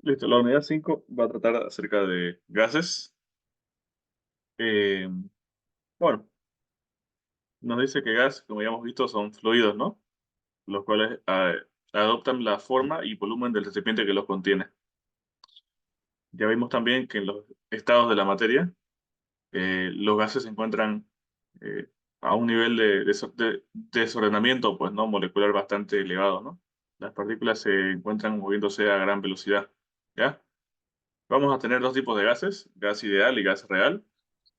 Listo, la unidad 5 va a tratar acerca de gases. Eh, bueno, nos dice que gas, como ya hemos visto, son fluidos, ¿no? Los cuales adoptan la forma y volumen del recipiente que los contiene. Ya vimos también que en los estados de la materia, los gases se encuentran eh, a un nivel de desordenamiento, pues, ¿no? Molecular bastante elevado, ¿no? Las partículas se encuentran moviéndose a gran velocidad, ¿ya? Vamos a tener dos tipos de gases, gas ideal y gas real.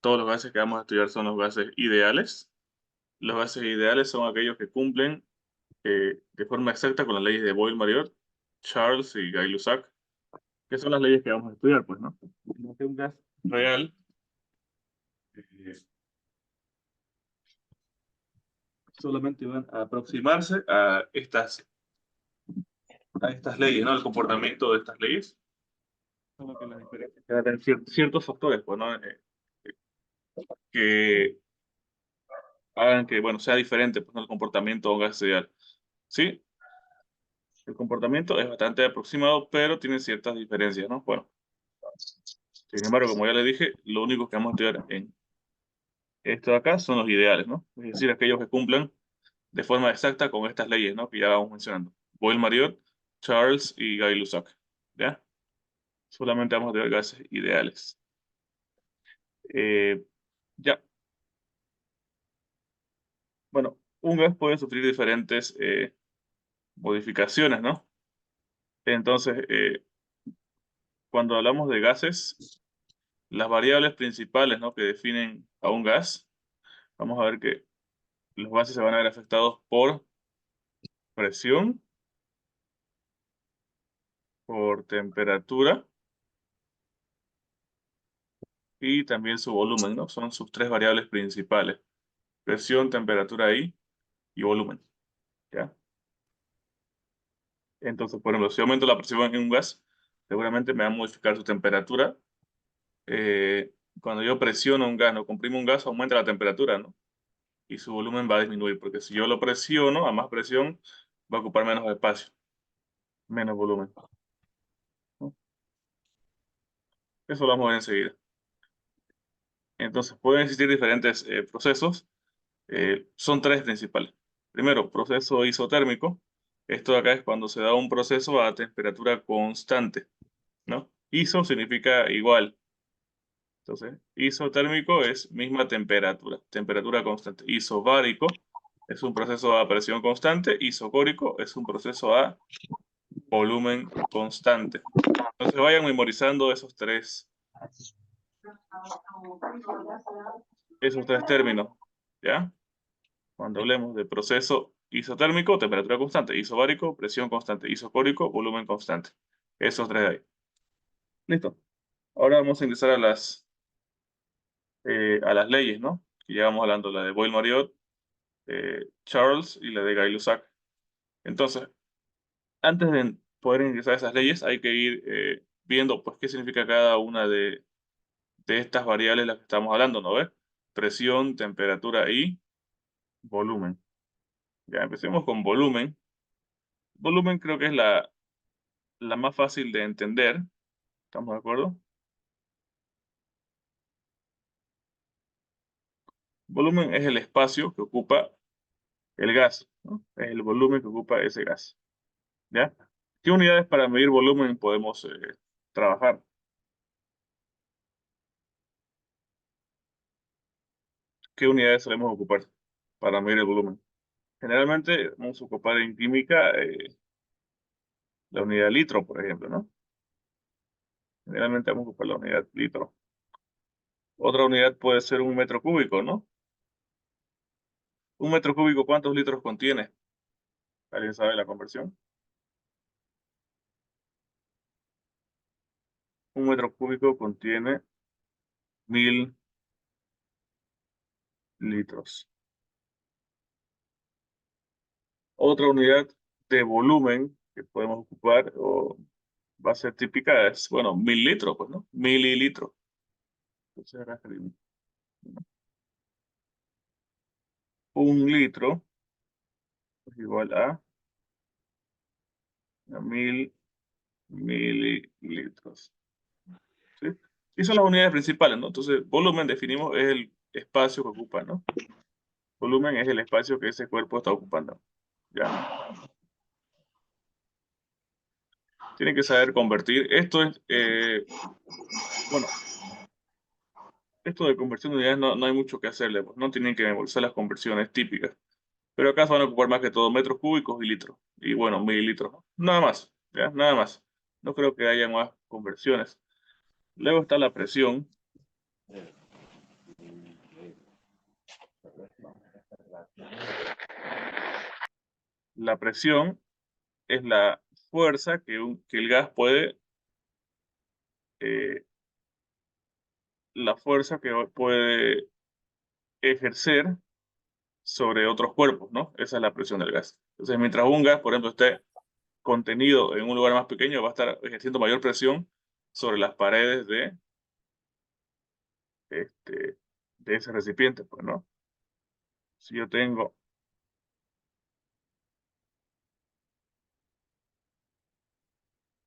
Todos los gases que vamos a estudiar son los gases ideales. Los gases ideales son aquellos que cumplen de forma exacta con las leyes de Boyle-Mariotte, Charles y Gay-Lussac, que son las leyes que vamos a estudiar, pues, ¿no? Mientras que un gas real eh, solamente van a aproximarse a estas leyes, ¿no? El comportamiento de estas leyes. Solo que las diferencias que van a tener ciertos factores, pues, ¿no? Que hagan que, bueno, sea diferente, pues, ¿no? El comportamiento de un gas ideal. ¿Sí? El comportamiento es bastante aproximado, pero tiene ciertas diferencias, ¿no? Bueno, sin embargo, como ya le dije, lo único que vamos a estudiar en esto de acá son los ideales, ¿no? Es decir, aquellos que cumplan de forma exacta con estas leyes, ¿no? Que ya vamos mencionando. Boyle-Mariotte, Charles y Gay-Lussac, ¿ya? Solamente vamos a estudiar gases ideales. Eh, ya, bueno, un gas puede sufrir diferentes modificaciones, ¿no? Entonces, cuando hablamos de gases, las variables principales, ¿no? Que definen a un gas, vamos a ver que los gases se van a ver afectados por presión, por temperatura y también su volumen, ¿no? Son sus tres variables principales: presión, temperatura y volumen, ¿ya? Entonces, por ejemplo, si aumento la presión en un gas, seguramente me va a modificar su temperatura. Eh, Cuando yo presiono un gas, no comprimo un gas, aumenta la temperatura, ¿no? Y su volumen va a disminuir, porque si yo lo presiono a más presión, va a ocupar menos espacio, menos volumen, ¿no? Eso lo vamos a ver enseguida. Entonces, pueden existir diferentes procesos. Son tres principales. Primero, proceso isotérmico. Esto de acá es cuando se da un proceso a temperatura constante, ¿no? Iso significa igual. Entonces, isotérmico es misma temperatura, temperatura constante. Isobárico es un proceso a presión constante. Isocórico es un proceso a volumen constante. Entonces, vayan memorizando esos tres términos, ¿ya? Cuando hablemos de proceso isotérmico, temperatura constante; isobárico, presión constante; isocórico, volumen constante. Esos tres de ahí. Listo. Ahora vamos a ingresar a las leyes, ¿no? Que ya vamos hablando, la de Boyle-Mariotte, Charles y la de Gay-Lussac. Entonces, antes de poder ingresar a esas leyes, hay que ir viendo, pues, qué significa cada una de estas variables de las que estamos hablando, ¿no ves? Presión, temperatura y volumen. Ya empecemos con volumen. Volumen creo que es la más fácil de entender. ¿Estamos de acuerdo? Volumen es el espacio que ocupa el gas, ¿no? Es el volumen que ocupa ese gas, ¿ya? ¿Qué unidades para medir volumen podemos trabajar? ¿Qué unidades solemos ocupar para medir el volumen? Generalmente vamos a ocupar en química la unidad litro, por ejemplo, ¿no? Generalmente vamos a ocupar la unidad litro. Otra unidad puede ser un metro cúbico, ¿no? Un metro cúbico, ¿cuántos litros contiene? ¿Alguien sabe la conversión? Un metro cúbico contiene 1000 litros. Otra unidad de volumen que podemos ocupar o va a ser típica es, bueno, 1000 litros, pues, ¿no? Mililitro. Entonces ahora escribimos, ¿no? Un litro es igual a 1000 mililitros. ¿Sí? Y son las unidades principales, ¿no? Entonces, volumen definimos es el espacio que ocupa, ¿no? Volumen es el espacio que ese cuerpo está ocupando. ¿Ya? Tienen que saber convertir. Esto es, bueno, esto de conversión de unidades no hay mucho que hacerle, pues no tienen que memorizar las conversiones típicas. Pero acá se van a ocupar más que todo metros cúbicos y litros. Y bueno, mililitros, ¿no? Nada más, ¿ya? Nada más. No creo que haya más conversiones. Luego está la presión. La presión es la fuerza que el gas puede, eh, la fuerza que puede ejercer sobre otros cuerpos, ¿no? Esa es la presión del gas. Entonces, mientras un gas, por ejemplo, esté contenido en un lugar más pequeño, va a estar ejerciendo mayor presión sobre las paredes este, de ese recipiente, pues, ¿no? Si yo tengo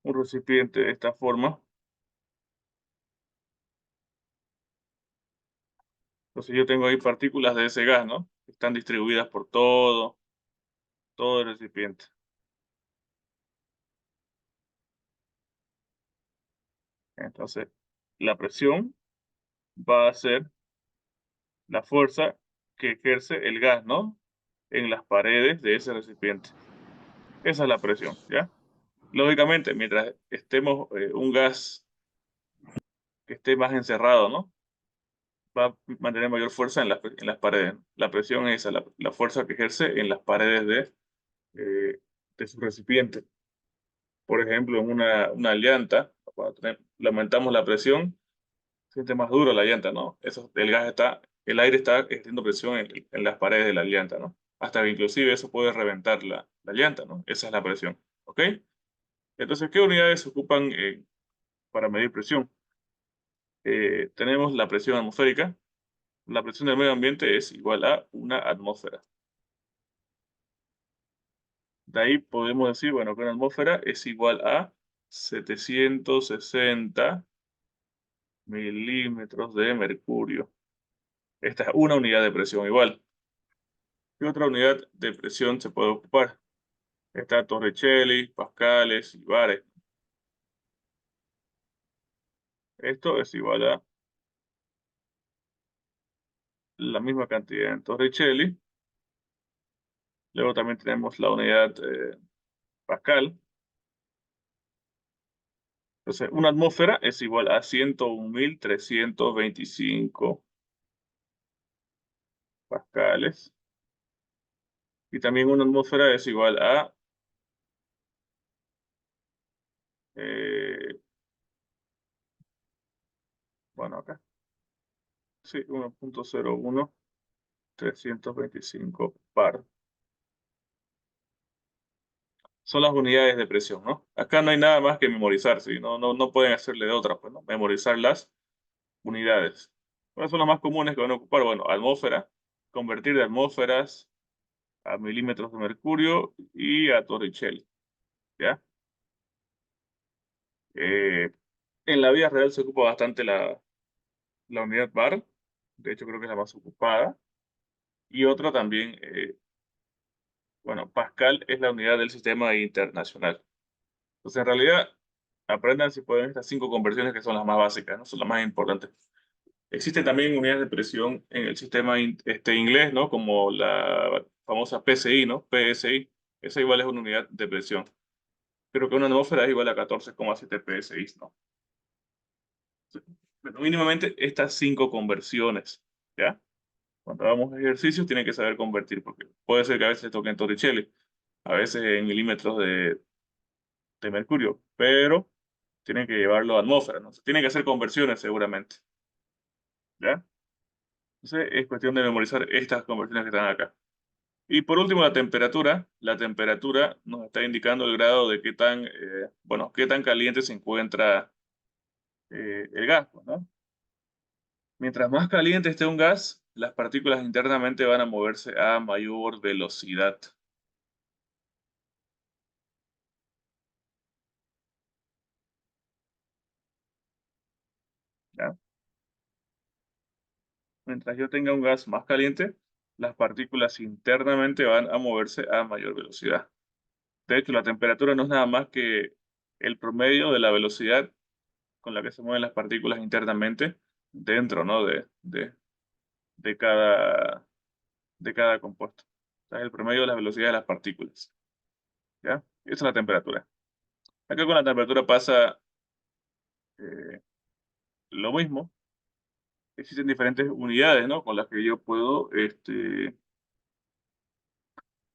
un recipiente de esta forma, entonces yo tengo ahí partículas de ese gas, ¿no? Que están distribuidas por todo el recipiente. Entonces, la presión va a ser la fuerza que ejerce el gas, ¿no? En las paredes de ese recipiente. Esa es la presión, ¿ya? Lógicamente, mientras estemos un gas que esté más encerrado, ¿no? Va a mantener mayor fuerza en las paredes. La presión es esa, la fuerza que ejerce en las paredes de su recipiente. Por ejemplo, en una llanta, cuando le aumentamos la presión, siente más duro la llanta, ¿no? El aire está ejerciendo presión en las paredes de la llanta, ¿no? Hasta que inclusive eso puede reventar la llanta, ¿no? Esa es la presión, ¿ok? Entonces, ¿qué unidades se ocupan para medir presión? Tenemos la presión atmosférica. La presión del medio ambiente es igual a una atmósfera. De ahí podemos decir, bueno, que una atmósfera es igual a 760 milímetros de mercurio. Esta es una unidad de presión igual. ¿Qué otra unidad de presión se puede ocupar? Está Torricelli, pascales y bares. Esto es igual a la misma cantidad en Torricelli. Luego también tenemos la unidad pascal. Entonces, una atmósfera es igual a 101.325 pascales. Y también una atmósfera es igual a, eh, bueno, acá, sí, 1.01325 bar. Son las unidades de presión, ¿no? Acá no hay nada más que memorizar, ¿sí? No pueden hacerle de otra, pues, ¿no? Memorizar las unidades. ¿Cuáles son las más comunes que van a ocupar? Bueno, atmósfera, convertir de atmósferas a milímetros de mercurio y a Torricelli, ¿ya? Eh, en la vida real se ocupa bastante la unidad bar, de hecho creo que es la más ocupada, y otra también, bueno, Pascal es la unidad del sistema internacional. Entonces, en realidad, aprendan si pueden estas cinco conversiones que son las más básicas, ¿no? Son las más importantes. Existen también unidades de presión en el sistema inglés, ¿no? Como la famosa PSI, ¿no? PSI. Esa igual es una unidad de presión. Creo que una atmósfera es igual a 14,7 PSI, ¿no? Pero mínimamente estas cinco conversiones, ¿ya? Cuando hagamos ejercicios tienen que saber convertir, porque puede ser que a veces toquen Torricelli, a veces en milímetros de mercurio, pero tienen que llevarlo a atmósfera, ¿no? Tienen que hacer conversiones seguramente, ¿ya? Entonces es cuestión de memorizar estas conversiones que están acá. Y por último, la temperatura. La temperatura nos está indicando el grado de bueno, qué tan caliente se encuentra el gas, pues, ¿no? Mientras más caliente esté un gas, las partículas internamente van a moverse a mayor velocidad. Mientras yo tenga un gas más caliente, las partículas internamente van a moverse a mayor velocidad. De hecho, la temperatura no es nada más que el promedio de la velocidad con la que se mueven las partículas internamente dentro, ¿no? De cada, de cada compuesto. O sea, es el promedio de las velocidades de las partículas. ¿Ya? Esa es la temperatura. Acá con la temperatura pasa eh, lo mismo. Existen diferentes unidades, ¿no? Con las que yo puedo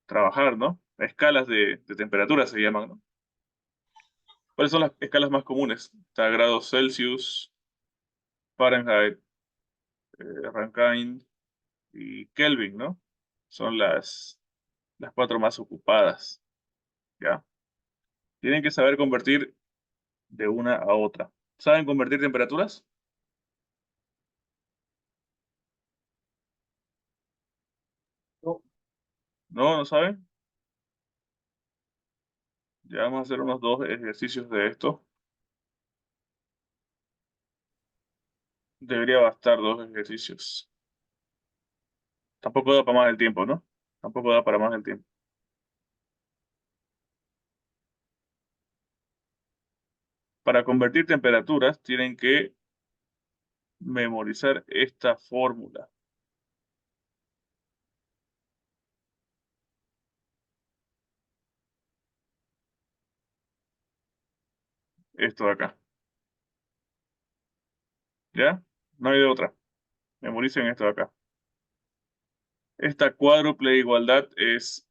trabajar, ¿no? Escalas de temperatura se llaman, ¿no? ¿Cuáles son las escalas más comunes? Está grados Celsius, Fahrenheit, Rankine y Kelvin, ¿no? Son las cuatro más ocupadas, ¿ya? Tienen que saber convertir de una a otra. ¿Saben convertir temperaturas? No. ¿No? ¿No saben? Ya vamos a hacer unos dos ejercicios de esto. Debería bastar dos ejercicios. Tampoco da para más el tiempo, ¿no? Tampoco da para más el tiempo. Para convertir temperaturas tienen que memorizar esta fórmula. Esto de acá. ¿Ya? No hay de otra. Memoricen esto de acá. Esta cuádruple igualdad es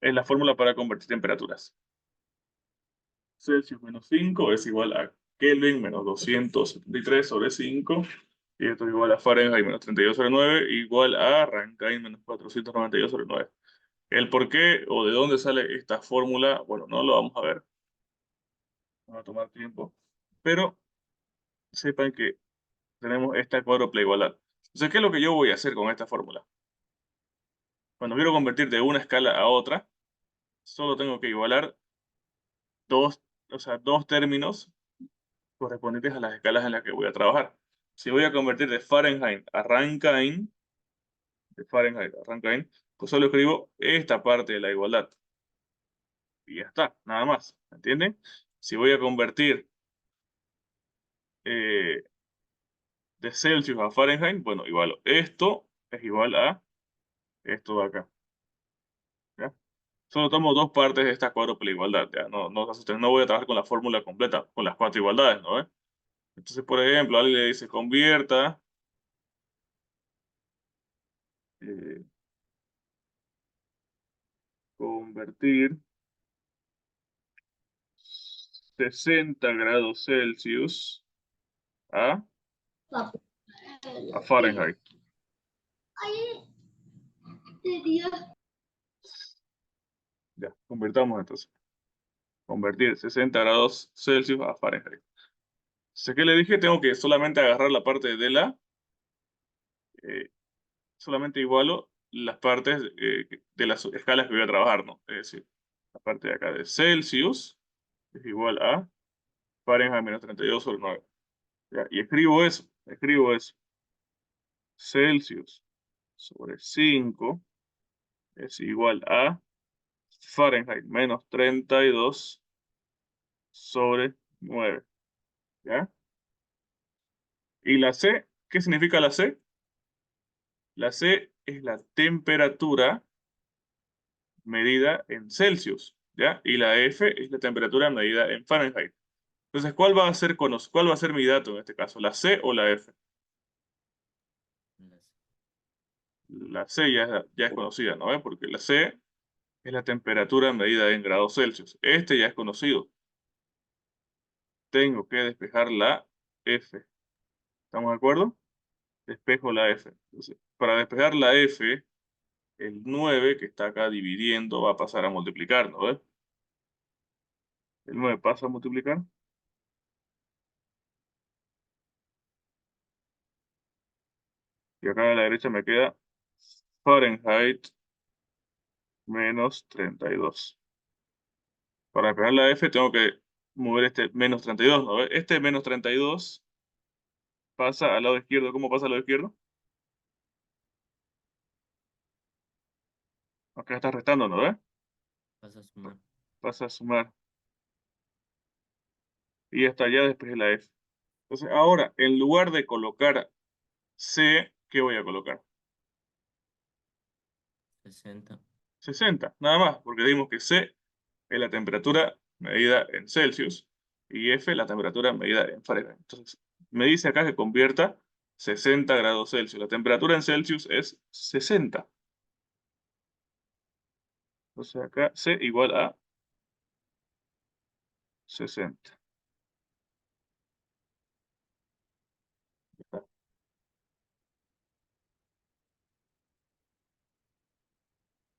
la fórmula para convertir temperaturas. Celsius menos 5 es igual a Kelvin menos 273 sobre 5. Y esto es igual a Fahrenheit menos 32 sobre 9, igual a Rankine menos 492 sobre 9. El por qué o de dónde sale esta fórmula, bueno, no lo vamos a ver. Va a tomar tiempo. Pero sepan que tenemos esta cuádruple igualdad. Entonces, ¿qué es lo que yo voy a hacer con esta fórmula? Cuando quiero convertir de una escala a otra, solo tengo que igualar dos, o sea, dos términos correspondientes a las escalas en las que voy a trabajar. Si voy a convertir de Fahrenheit a Rankine, pues solo escribo esta parte de la igualdad. Y ya está, nada más. ¿Me entienden? Si voy a convertir eh, de Celsius a Fahrenheit, bueno, igual esto es igual a esto de acá. ¿Ya? Solo tomo dos partes de esta cuádruple igualdad. ¿Ya? No se asusten, no voy a trabajar con la fórmula completa, con las cuatro igualdades, ¿no? Entonces, por ejemplo, alguien le dice convierta eh, convertir 60 grados Celsius a, a Fahrenheit. Ya, convirtamos entonces. Convertir 60 grados Celsius a Fahrenheit. Sé que le dije, tengo que solamente agarrar la parte de solamente igualo las partes de las escalas que voy a trabajar, ¿no? Es decir, la parte de acá de Celsius es igual a Fahrenheit menos 32 sobre 9. Ya, y escribo eso. Celsius sobre 5 es igual a Fahrenheit menos 32 sobre 9. ¿Ya? ¿Y la C? ¿Qué significa la C? La C es la temperatura medida en Celsius, ¿ya? Y la F es la temperatura medida en Fahrenheit. Entonces, cuál va a ser mi dato en este caso? ¿La C o la F? La C ya es conocida, ¿no? Porque la C es la temperatura medida en grados Celsius. Este ya es conocido. Tengo que despejar la F. ¿Estamos de acuerdo? Despejo la F. Entonces, para despejar la F, el 9 que está acá dividiendo va a pasar a multiplicar, ¿no ves? El 9 pasa a multiplicar y acá a la derecha me queda Fahrenheit menos 32. Para despejar la F tengo que mover este menos 32, ¿no ves? Este menos 32 pasa al lado izquierdo. ¿Cómo pasa al lado izquierdo? Acá está restando, ¿no ves? Vas a sumar. Pasa a sumar. Y hasta allá después de la F. Entonces, ahora, en lugar de colocar C, ¿qué voy a colocar? 60. 60, nada más, porque dimos que C es la temperatura medida en Celsius y F la temperatura medida en Fahrenheit. Entonces, me dice acá que convierta 60 grados Celsius. La temperatura en Celsius es 60. Entonces, acá C igual a 60.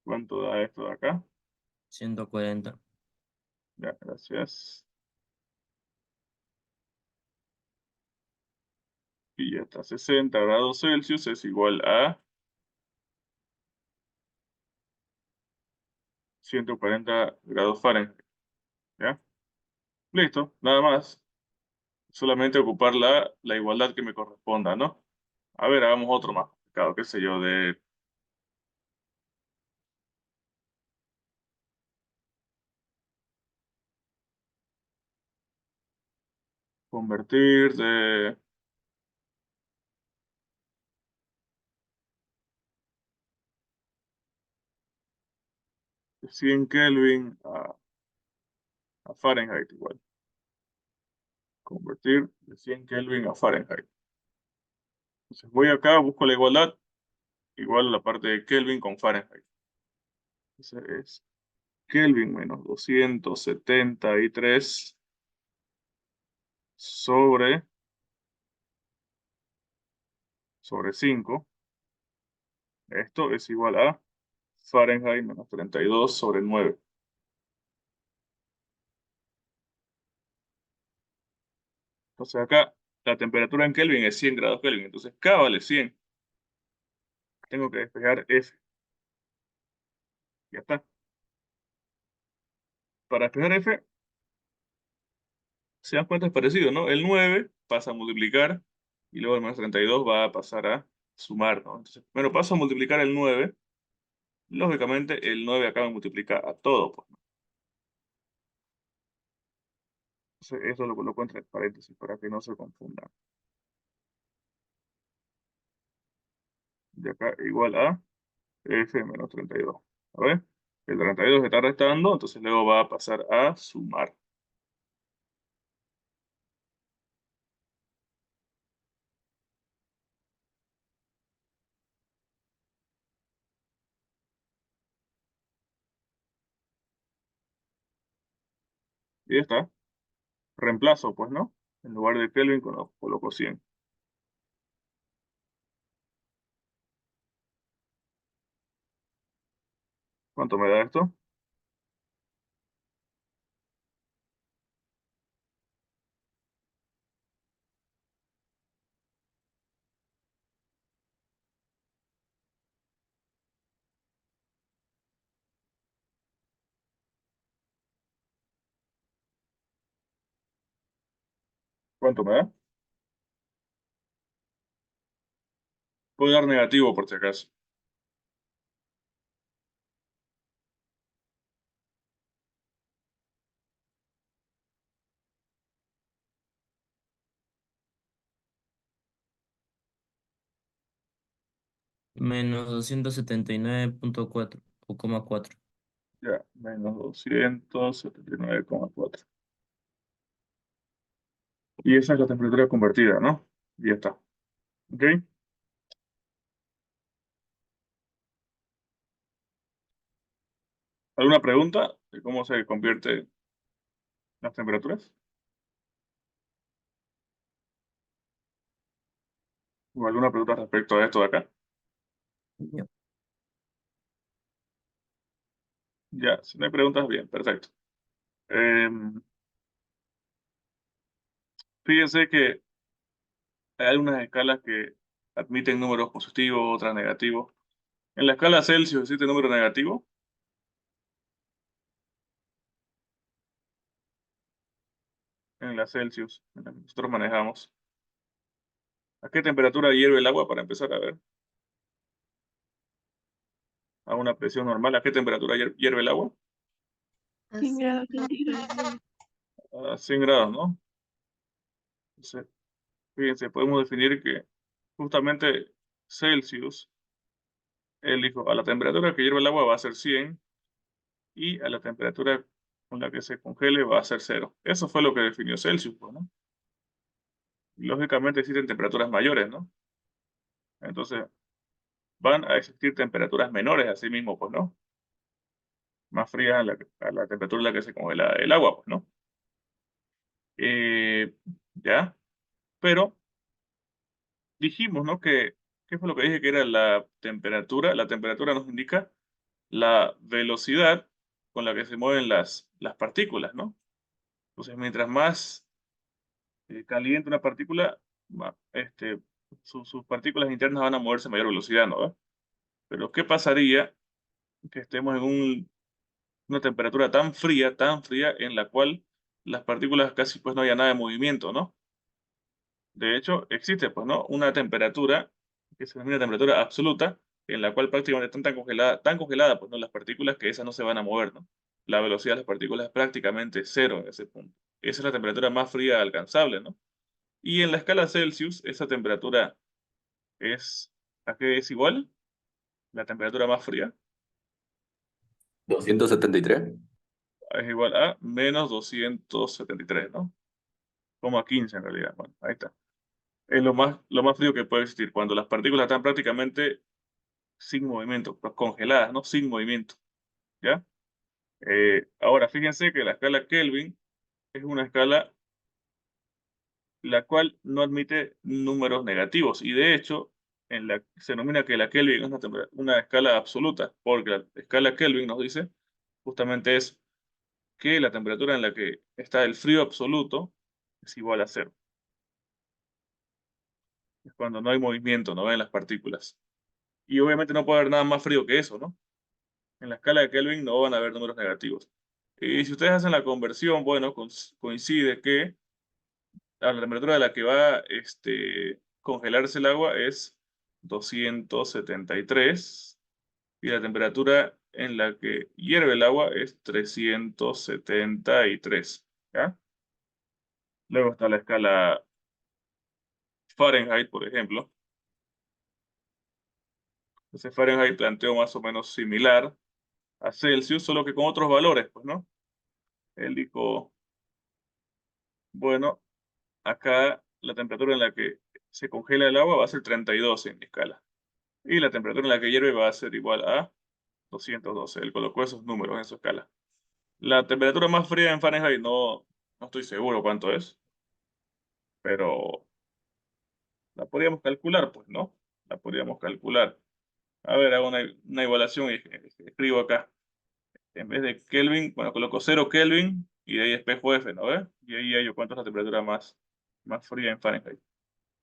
¿Cuánto da esto de acá? 140. Ya, gracias. Y ya está, 60 grados Celsius es igual a 140 grados Fahrenheit. ¿Ya? Listo, nada más. Solamente ocupar la igualdad que me corresponda, ¿no? A ver, hagamos otro más complicado, qué sé yo, de convertir de 100 Kelvin a Fahrenheit igual. Convertir de 100 Kelvin a Fahrenheit. Entonces voy acá, busco la igualdad, igual a la parte de Kelvin con Fahrenheit. Entonces es Kelvin menos 273 sobre, sobre 5. Esto es igual a Fahrenheit menos 32 sobre 9. Entonces acá la temperatura en Kelvin es 100 grados Kelvin. Entonces K vale 100. Tengo que despejar F. Ya está. Para despejar F, se dan cuenta es parecido, ¿no? El 9 pasa a multiplicar y luego el más 32 va a pasar a sumar, ¿no? Entonces, primero paso a multiplicar el 9. Lógicamente, el 9 acaba de multiplicar a todo, pues, ¿no? Entonces, eso lo coloco entre paréntesis para que no se confundan. De acá igual a F menos 32. A ver, el 32 está restando, entonces luego va a pasar a sumar. Y ya está. Reemplazo, pues, ¿no? En lugar de Kelvin coloco 100. ¿Cuánto me da esto? ¿Cuánto me da? Puedo dar negativo por si acaso. Menos 279,4 o coma 4. Ya, menos 279,4. Y esa es la temperatura convertida, ¿no? Y ya está. ¿Ok? ¿Alguna pregunta de cómo se convierte las temperaturas? ¿O alguna pregunta respecto a esto de acá? Ya, si no hay preguntas, bien, perfecto. Em, Fíjense que hay algunas escalas que admiten números positivos, otras negativos. En la escala Celsius existe número negativo. En la Celsius, en la que nosotros manejamos. ¿A qué temperatura hierve el agua para empezar a ver? A una presión normal. ¿A qué temperatura hierve el agua? 100 grados centígrados. A 100 grados, ¿no? Entonces, fíjense, podemos definir que justamente Celsius, él dijo, a la temperatura que hierve el agua va a ser 100 y a la temperatura con la que se congele va a ser 0. Eso fue lo que definió Celsius, pues, ¿no? Lógicamente existen temperaturas mayores, ¿no? Entonces, van a existir temperaturas menores, así mismo, pues, ¿no? Más frías a la temperatura en la que se congela el agua, pues, ¿no? Ya, pero dijimos, ¿no? ¿Qué fue lo que dije que era la temperatura? La temperatura nos indica la velocidad con la que se mueven las partículas, ¿no? Entonces, mientras más caliente una partícula, sus partículas internas van a moverse a mayor velocidad, ¿no? ¿Ve? Pero ¿qué pasaría que estemos en una temperatura tan fría, en la cual las partículas casi pues no haya nada de movimiento, ¿no? De hecho, existe pues, ¿no? Una temperatura que se denomina temperatura absoluta, en la cual prácticamente están tan congelada, pues, ¿no? Las partículas que esas no se van a mover, ¿no? La velocidad de las partículas es prácticamente cero en ese punto. Esa es la temperatura más fría alcanzable, ¿no? Y en la escala Celsius, esa temperatura es, ¿a qué es igual? La temperatura más fría 273. es igual a -273, ¿no? Como a 15 en realidad. Bueno, ahí está. Es lo más frío que puede existir, cuando las partículas están prácticamente sin movimiento, pues congeladas, ¿no? Sin movimiento, ¿ya? Ahora, fíjense que la escala Kelvin es una escala la cual no admite números negativos y de hecho se denomina que la Kelvin es una escala absoluta, porque la escala Kelvin nos dice justamente es que la temperatura en la que está el frío absoluto es igual a cero. Es cuando no hay movimiento, no ven las partículas. Y obviamente no puede haber nada más frío que eso, ¿no? En la escala de Kelvin no van a haber números negativos. Y si ustedes hacen la conversión, bueno, coincide que a la temperatura a la que va congelarse el agua es 273 y la temperatura en la que hierve el agua es 373, ¿ya? Luego está la escala Fahrenheit, por ejemplo. Entonces Fahrenheit planteó más o menos similar a Celsius, solo que con otros valores, pues, ¿no? Él dijo, bueno, acá la temperatura en la que se congela el agua va a ser 32 en mi escala. Y la temperatura en la que hierve va a ser igual a 212. Él colocó esos números en su escala. La temperatura más fría en Fahrenheit no estoy seguro cuánto es, pero la podríamos calcular, pues, ¿no? La podríamos calcular. A ver, hago una igualación y escribo acá. En vez de Kelvin, bueno, coloco 0 Kelvin y de ahí espejo F, ¿no ves? Y ahí hallo cuánto es la temperatura más fría en Fahrenheit.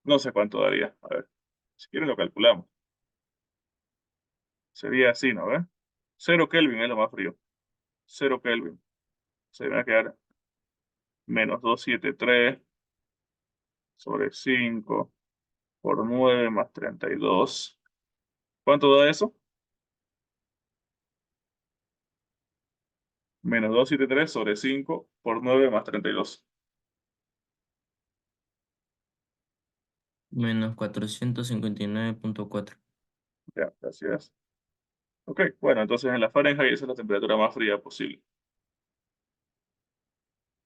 No sé cuánto daría. A ver, si quieren lo calculamos. Sería así, ¿no ves? 0 Kelvin es lo más frío. 0 Kelvin. Se va a quedar -273 sobre 5 por 9 más 32. ¿Cuánto da eso? -273 sobre 5 por 9 más 32. -459.4. Ya, gracias. Ok, bueno, entonces en la Fahrenheit esa es la temperatura más fría posible.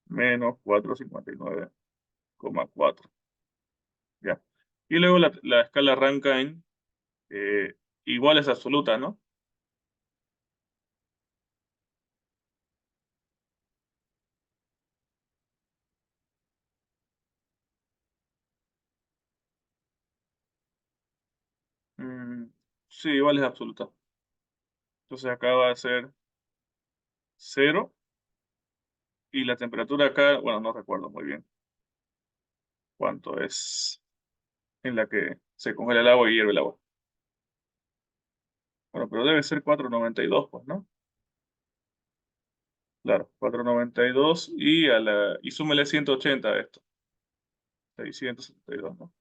-459,4. Ya. Y luego la escala Rankine igual es absoluta, ¿no? Mm, sí, igual es absoluta. Entonces acá va a ser 0 y la temperatura acá, bueno, no recuerdo muy bien cuánto es en la que se congela el agua y hierve el agua. Bueno, pero debe ser 492, pues, ¿no? Claro, 492 y súmele 180 a esto. 672, ¿no?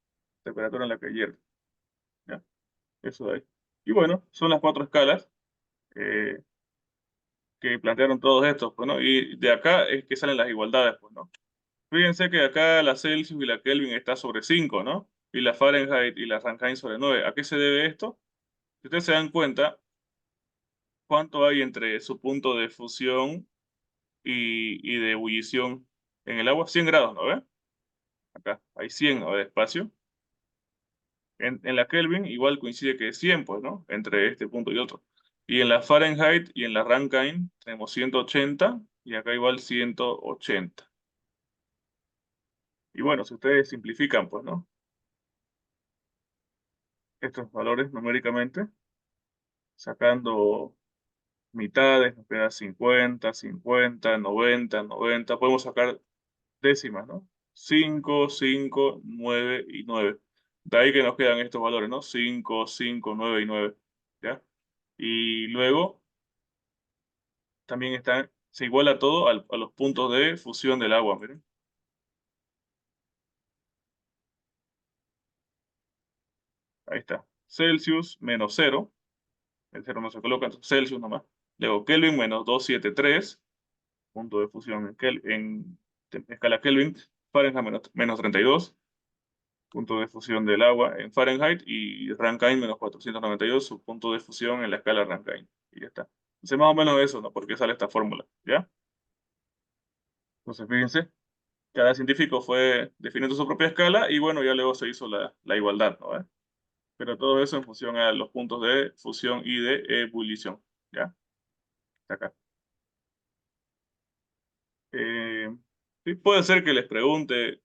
temperatura en la que hierve. ¿Ya? Eso de ahí. Y bueno, son las cuatro escalas eh, que plantearon todos estos, pues, ¿no? Y de acá es que salen las igualdades, pues, ¿no? Fíjense que acá la Celsius y la Kelvin está sobre 5, ¿no? Y la Fahrenheit y la Rankine sobre 9. ¿A qué se debe esto? Si ustedes se dan cuenta, ¿cuánto hay entre su punto de fusión y de ebullición en el agua? 100 grados, ¿no ve? Acá hay 100, ¿no?, de espacio. En la Kelvin igual coincide que es 100, pues, ¿no? Entre este punto y otro. Y en la Fahrenheit y en la Rankine tenemos 180 y acá igual 180. Y bueno, si ustedes simplifican, pues, ¿no? Estos valores numéricamente, sacando mitades, nos queda 50, 50, 90, 90. Podemos sacar décimas, ¿no? 5, 5, 9 y 9. De ahí que nos quedan estos valores, ¿no? 5, 5, 9 y 9. ¿Ya? Y luego también está, se iguala todo a los puntos de fusión del agua, miren. Ahí está. Celsius menos cero. El cero no se coloca, entonces Celsius nomás. Luego Kelvin menos 273, punto de fusión en escala Kelvin. Fahrenheit menos 32, punto de fusión del agua en Fahrenheit. Y Rankine menos 492, su punto de fusión en la escala Rankine. Y ya está. Entonces más o menos eso, ¿no? Porque sale esta fórmula, ¿ya? Entonces fíjense, cada científico fue definiendo su propia escala y bueno, ya luego se hizo la igualdad, ¿no? Pero todo eso en función a los puntos de fusión y de ebullición, ¿ya? Está acá. Eh, sí, puede ser que les pregunte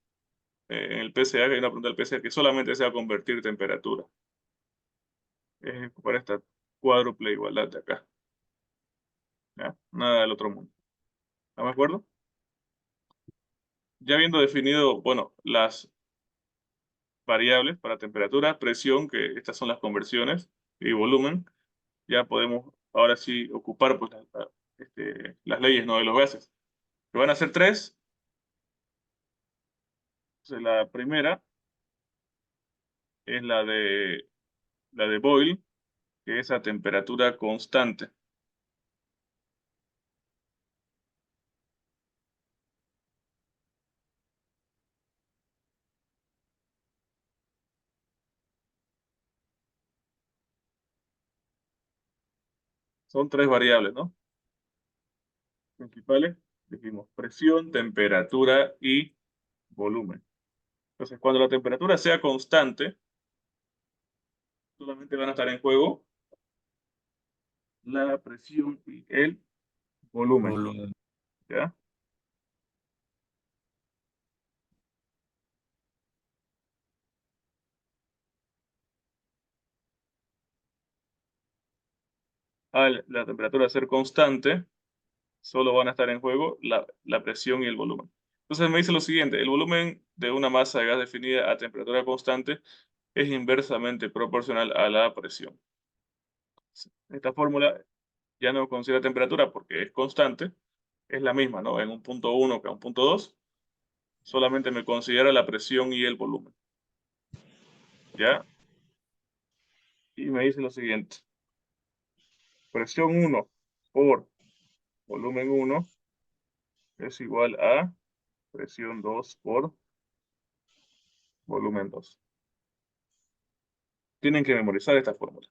en el PCA, que hay una pregunta del PCA que solamente sea convertir temperatura. Para esta cuádruple igualdad de acá, ¿ya? Nada del otro mundo. ¿Estamos de acuerdo? Ya habiendo definido, bueno, las variables para temperatura, presión, que estas son las conversiones, y volumen, ya podemos ahora sí ocupar pues, las leyes, ¿no?, de los gases, que van a ser tres. Entonces, la primera es la de Boyle, que es a temperatura constante. Son tres variables, ¿no? Principales. Dijimos presión, temperatura y volumen. Entonces, cuando la temperatura sea constante, solamente van a estar en juego la presión y el volumen, Volumen. ¿ya? Al la temperatura ser constante, solo van a estar en juego la presión y el volumen. Entonces me dice lo siguiente, el volumen de una masa de gas definida a temperatura constante es inversamente proporcional a la presión. Esta fórmula ya no considera temperatura porque es constante, es la misma, ¿no? En un punto 1 que en un punto 2, solamente me considera la presión y el volumen, ¿ya? Y me dice lo siguiente, presión 1 por volumen 1 es igual a presión 2 por volumen 2. Tienen que memorizar esta fórmula.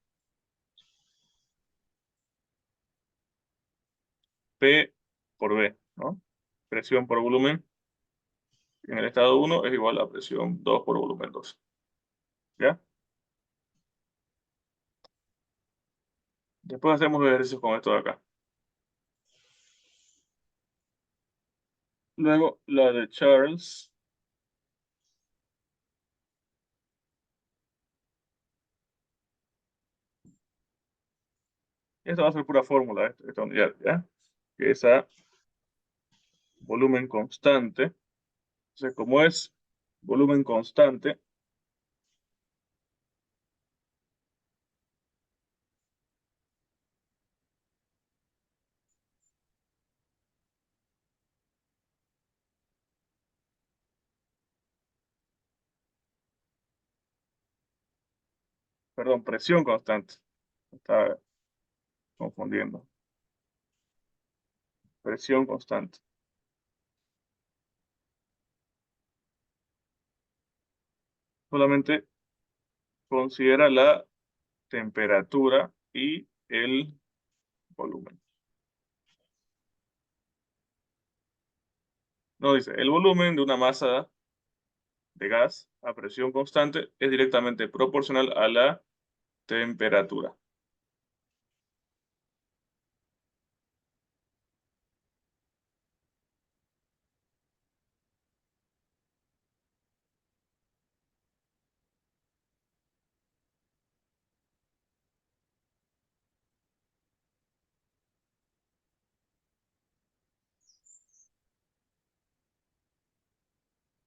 P por V, ¿no? Presión por volumen en el estado 1 es igual a presión 2 por volumen 2. ¿Ya? Después hacemos ejercicios con esto de acá. Luego, la de Charles. Esto va a ser pura fórmula, esta unidad, ¿ya? Que es a volumen constante. Entonces, como es volumen constante, perdón, presión constante. Me estaba confundiendo. Presión constante. Solamente considera la temperatura y el volumen. No dice, el volumen de una masa de gas a presión constante es directamente proporcional a la temperatura.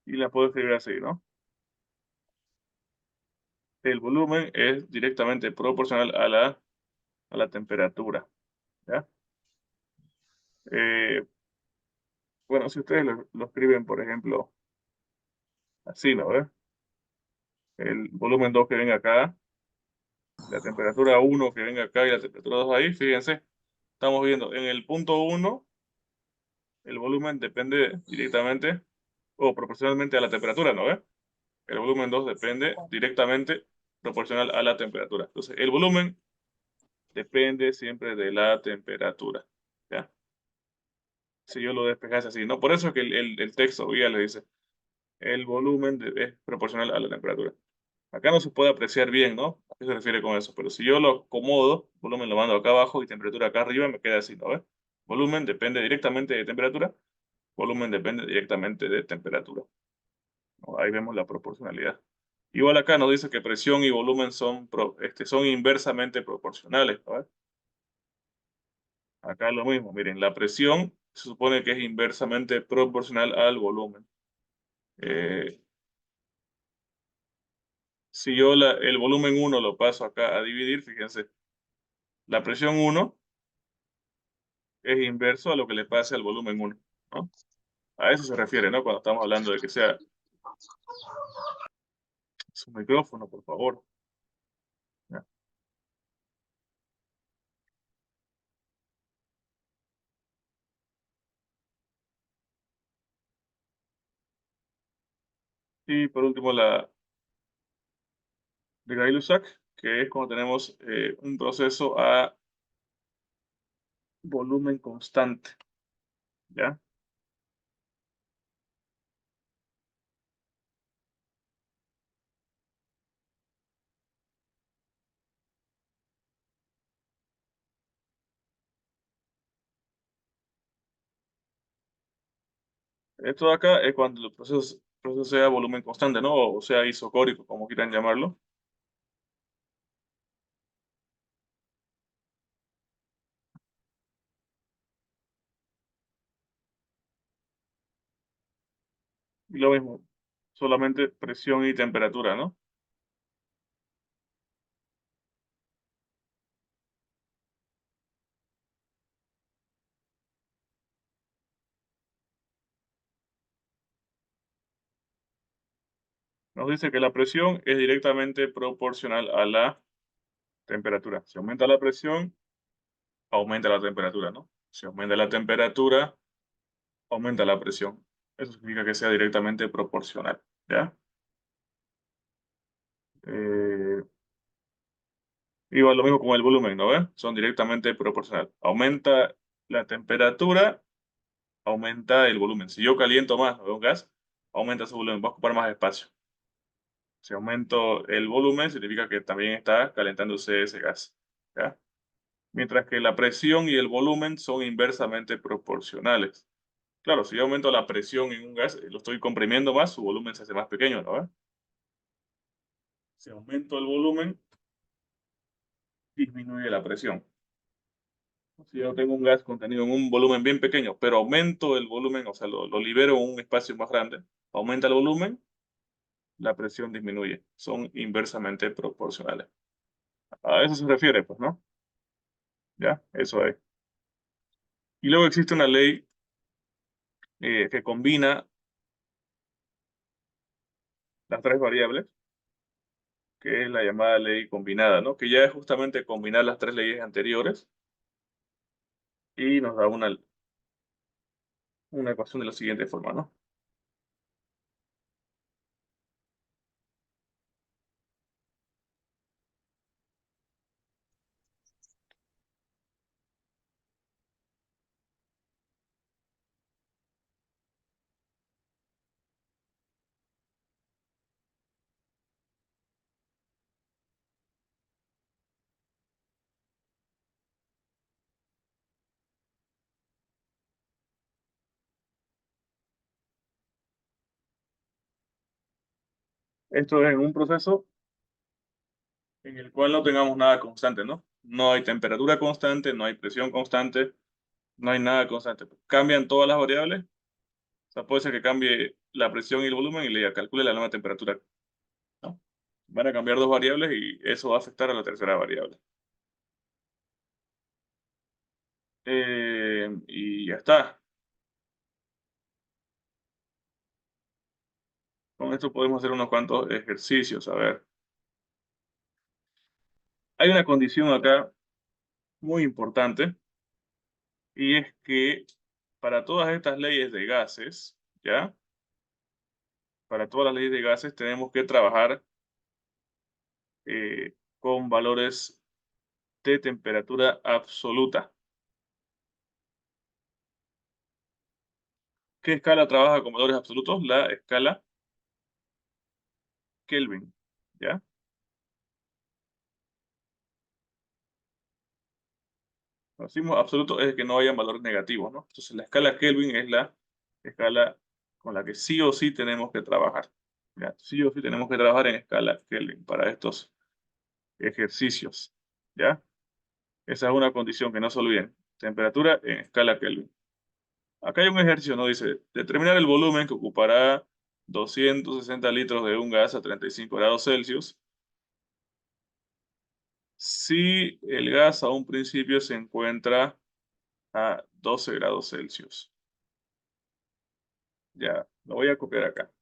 Y la puedo escribir así, ¿no? El volumen es directamente proporcional a la temperatura. ¿Ya? Eh, bueno, si ustedes lo escriben, por ejemplo, así, ¿no ve? El volumen 2 que venga acá, la temperatura 1 que venga acá y la temperatura 2 ahí, fíjense, estamos viendo en el punto 1, el volumen depende directamente o proporcionalmente a la temperatura, ¿no ve? El volumen 2 depende directamente proporcional a la temperatura. Entonces, el volumen depende siempre de la temperatura. ¿Ya? Si yo lo despejase así, ¿no? Por eso es que el texto ya le dice, el volumen es proporcional a la temperatura. Acá no se puede apreciar bien, ¿no? ¿A qué se refiere con eso? Pero si yo lo acomodo, volumen lo mando acá abajo y temperatura acá arriba, me queda así, ¿no ves? Volumen depende directamente de temperatura, volumen depende directamente de temperatura. ¿No? Ahí vemos la proporcionalidad. Igual acá nos dice que presión y volumen son inversamente proporcionales, ¿no ves? Acá es lo mismo, miren, la presión se supone que es inversamente proporcional al volumen. Eh, si yo el volumen 1 lo paso acá a dividir, fíjense, la presión 1 es inverso a lo que le pase al volumen 1, ¿no? A eso se refiere, ¿no? Cuando estamos hablando de que sea su micrófono, por favor. ¿Ya? Y por último, la de Gay-Lussac, que es cuando tenemos un proceso a volumen constante, ¿ya? Esto de acá es cuando el proceso sea volumen constante, ¿no? O sea isocórico, como quieran llamarlo. Y lo mismo, solamente presión y temperatura, ¿no? Nos dice que la presión es directamente proporcional a la temperatura. Si aumenta la presión, aumenta la temperatura, ¿no? Si aumenta la temperatura, aumenta la presión. Eso significa que sea directamente proporcional, ¿ya? Eh, igual lo mismo con el volumen, ¿no ves? Son directamente proporcional. Aumenta la temperatura, aumenta el volumen. Si yo caliento más, ¿no veo un gas? Aumenta su volumen, va a ocupar más espacio. Si aumento el volumen, significa que también está calentándose ese gas, ¿ya? Mientras que la presión y el volumen son inversamente proporcionales. Claro, si yo aumento la presión en un gas, lo estoy comprimiendo más, su volumen se hace más pequeño, ¿no ves? Si aumento el volumen, disminuye la presión. Si yo tengo un gas contenido en un volumen bien pequeño, pero aumento el volumen, o sea, lo libero en un espacio más grande, aumenta el volumen, la presión disminuye. Son inversamente proporcionales. A eso se refiere, pues, ¿no? Ya, eso es. Y luego existe una ley que combina las tres variables que es la llamada ley combinada, ¿no? Que ya es justamente combinar las tres leyes anteriores y nos da una ecuación de la siguiente forma, ¿no? Esto es en un proceso en el cual no tengamos nada constante, ¿no? No hay temperatura constante, no hay presión constante, no hay nada constante. Cambian todas las variables. O sea, puede ser que cambie la presión y el volumen y le calcule la nueva temperatura, ¿no? Van a cambiar dos variables y eso va a afectar a la tercera variable. Y ya está. Con esto podemos hacer unos cuantos ejercicios. A ver, hay una condición acá muy importante y es que para todas estas leyes de gases, ¿ya? Para todas las leyes de gases tenemos que trabajar con valores de temperatura absoluta. ¿Qué escala trabaja con valores absolutos? La escala Kelvin, ¿ya? Cuando decimos absoluto es que no hayan valores negativos, ¿no? Entonces la escala Kelvin es la escala con la que sí o sí tenemos que trabajar, ¿ya? Sí o sí tenemos que trabajar en escala Kelvin para estos ejercicios, ¿ya? Esa es una condición que no se olviden. Temperatura en escala Kelvin. Acá hay un ejercicio, ¿no? Dice, determinar el volumen que ocupará 260 litros de un gas a 35 grados Celsius si el gas a un principio se encuentra a 12 grados Celsius. Ya, lo voy a copiar acá.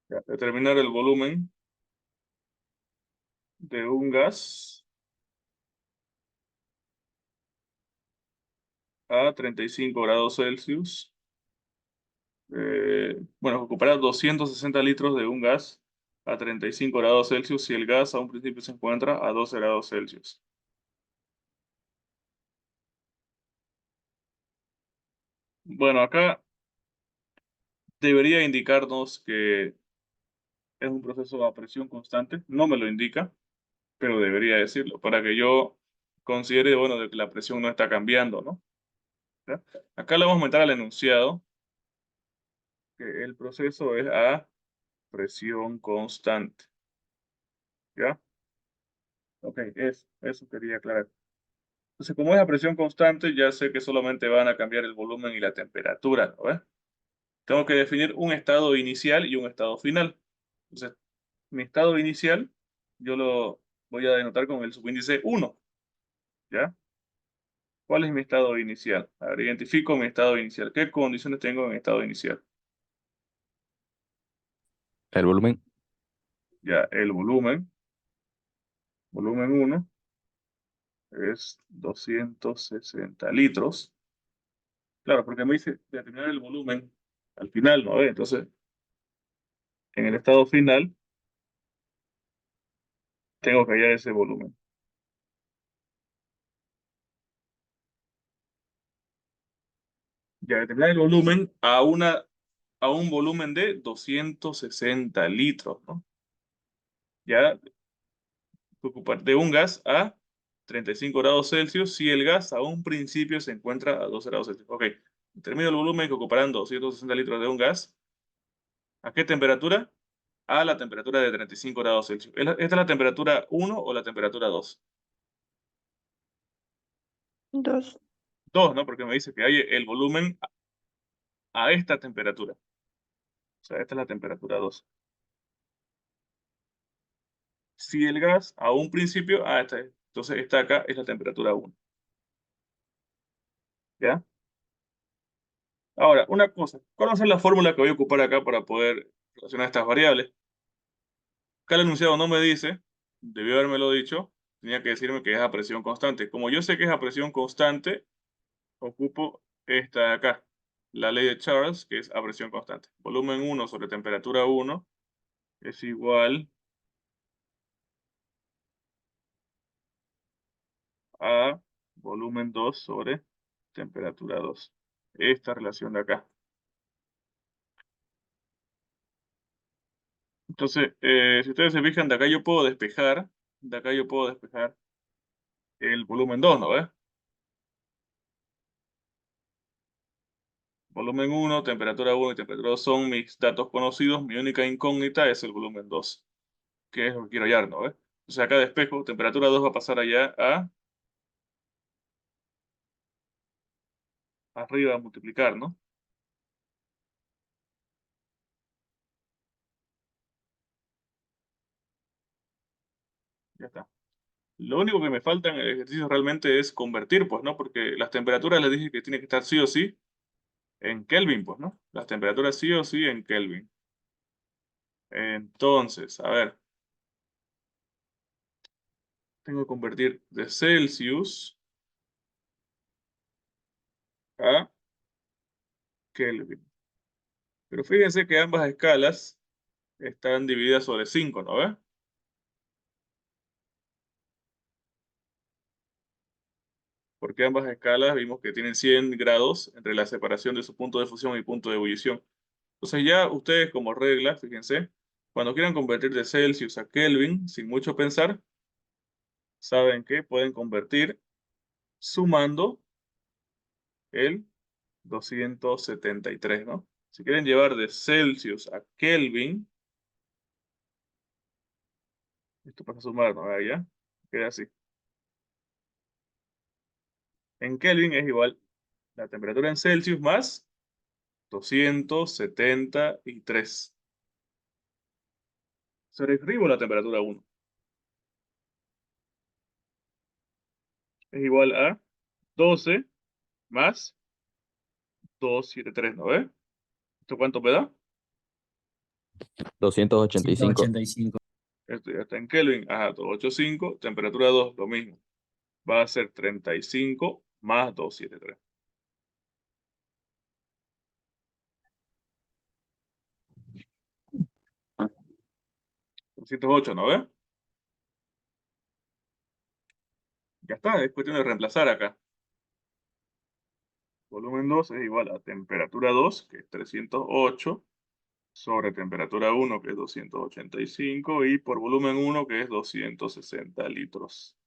Ya, determinar el volumen de un gas a 35 grados Celsius. Bueno, ocupará 260 litros de un gas a 35 grados Celsius si el gas a un principio se encuentra a 12 grados Celsius. Bueno, acá debería indicarnos que es un proceso a presión constante. No me lo indica, pero debería decirlo para que yo considere, bueno, de que la presión no está cambiando, ¿no? ¿Ya? Acá le vamos a aumentar al enunciado que el proceso es a presión constante, ¿ya? Ok, eso quería aclarar. Entonces, como es a presión constante, ya sé que solamente van a cambiar el volumen y la temperatura, ¿no ves? Tengo que definir un estado inicial y un estado final. Entonces, mi estado inicial, yo lo voy a denotar con el subíndice 1, ¿ya? ¿Cuál es mi estado inicial? A ver, identifico mi estado inicial. ¿Qué condiciones tengo en mi estado inicial? El volumen, Ya, el volumen 1 es 260 litros. Claro, porque me dice determinar el volumen al final, ¿no? Entonces, en el estado final, tengo que hallar ese volumen. Ya, determinar el volumen a un volumen de 260 litros, ¿no? Ya, ocupar de un gas a 35 grados Celsius si el gas a un principio se encuentra a 12 grados Celsius. Ok, determino el volumen que ocuparán 260 litros de un gas. ¿A qué temperatura? A la temperatura de 35 grados Celsius. ¿Esta es la temperatura 1 o la temperatura 2? 2. 2, ¿no? Porque me dice que hay el volumen a esta temperatura. O sea, esta es la temperatura 2. Si el gas a un principio, entonces esta acá es la temperatura 1. ¿Ya? Ahora, una cosa, ¿cuál va a ser la fórmula que voy a ocupar acá para poder relacionar estas variables? Acá el enunciado no me dice, debió habérmelo dicho, tenía que decirme que es a presión constante. Como yo sé que es a presión constante, ocupo esta de acá, la ley de Charles, que es a presión constante. Volumen 1 sobre temperatura 1 es igual a volumen 2 sobre temperatura 2. Esta relación de acá. Entonces, si ustedes se fijan, de acá yo puedo despejar el volumen 2, ¿no ves? Volumen 1, temperatura 1 y temperatura 2 son mis datos conocidos. Mi única incógnita es el volumen 2, que es lo que quiero hallar, ¿no ves? Entonces acá despejo, temperatura 2 va a pasar allá a arriba a multiplicar, ¿no? Ya está. Lo único que me falta en el ejercicio realmente es convertir, pues, ¿no? Porque las temperaturas les dije que tiene que estar sí o sí en Kelvin, pues, ¿no? Las temperaturas sí o sí en Kelvin. Entonces, a ver, tengo que convertir de Celsius a Kelvin. Pero fíjense que ambas escalas están divididas sobre 5, ¿no ves? Porque ambas escalas vimos que tienen 100 grados entre la separación de su punto de fusión y punto de ebullición. Entonces ya ustedes como regla, fíjense, cuando quieran convertir de Celsius a Kelvin, sin mucho pensar, saben que pueden convertir sumando el 273, ¿no? Si quieren llevar de Celsius a Kelvin, esto pasa a sumar, ¿no? Ahí ya, queda así. En Kelvin es igual la temperatura en Celsius más 273. Se le escribo la temperatura 1. Es igual a 12 más 273, ¿no ves? ¿Esto cuánto me da? 285. 185. Esto ya está en Kelvin. Ajá, 285. Temperatura 2, lo mismo. Va a ser 35 más 273. 308, ¿no ves? Ya está, es cuestión de reemplazar acá. Volumen 2 es igual a temperatura 2, que es 308, sobre temperatura 1, que es 285, y por volumen 1, que es 260 litros.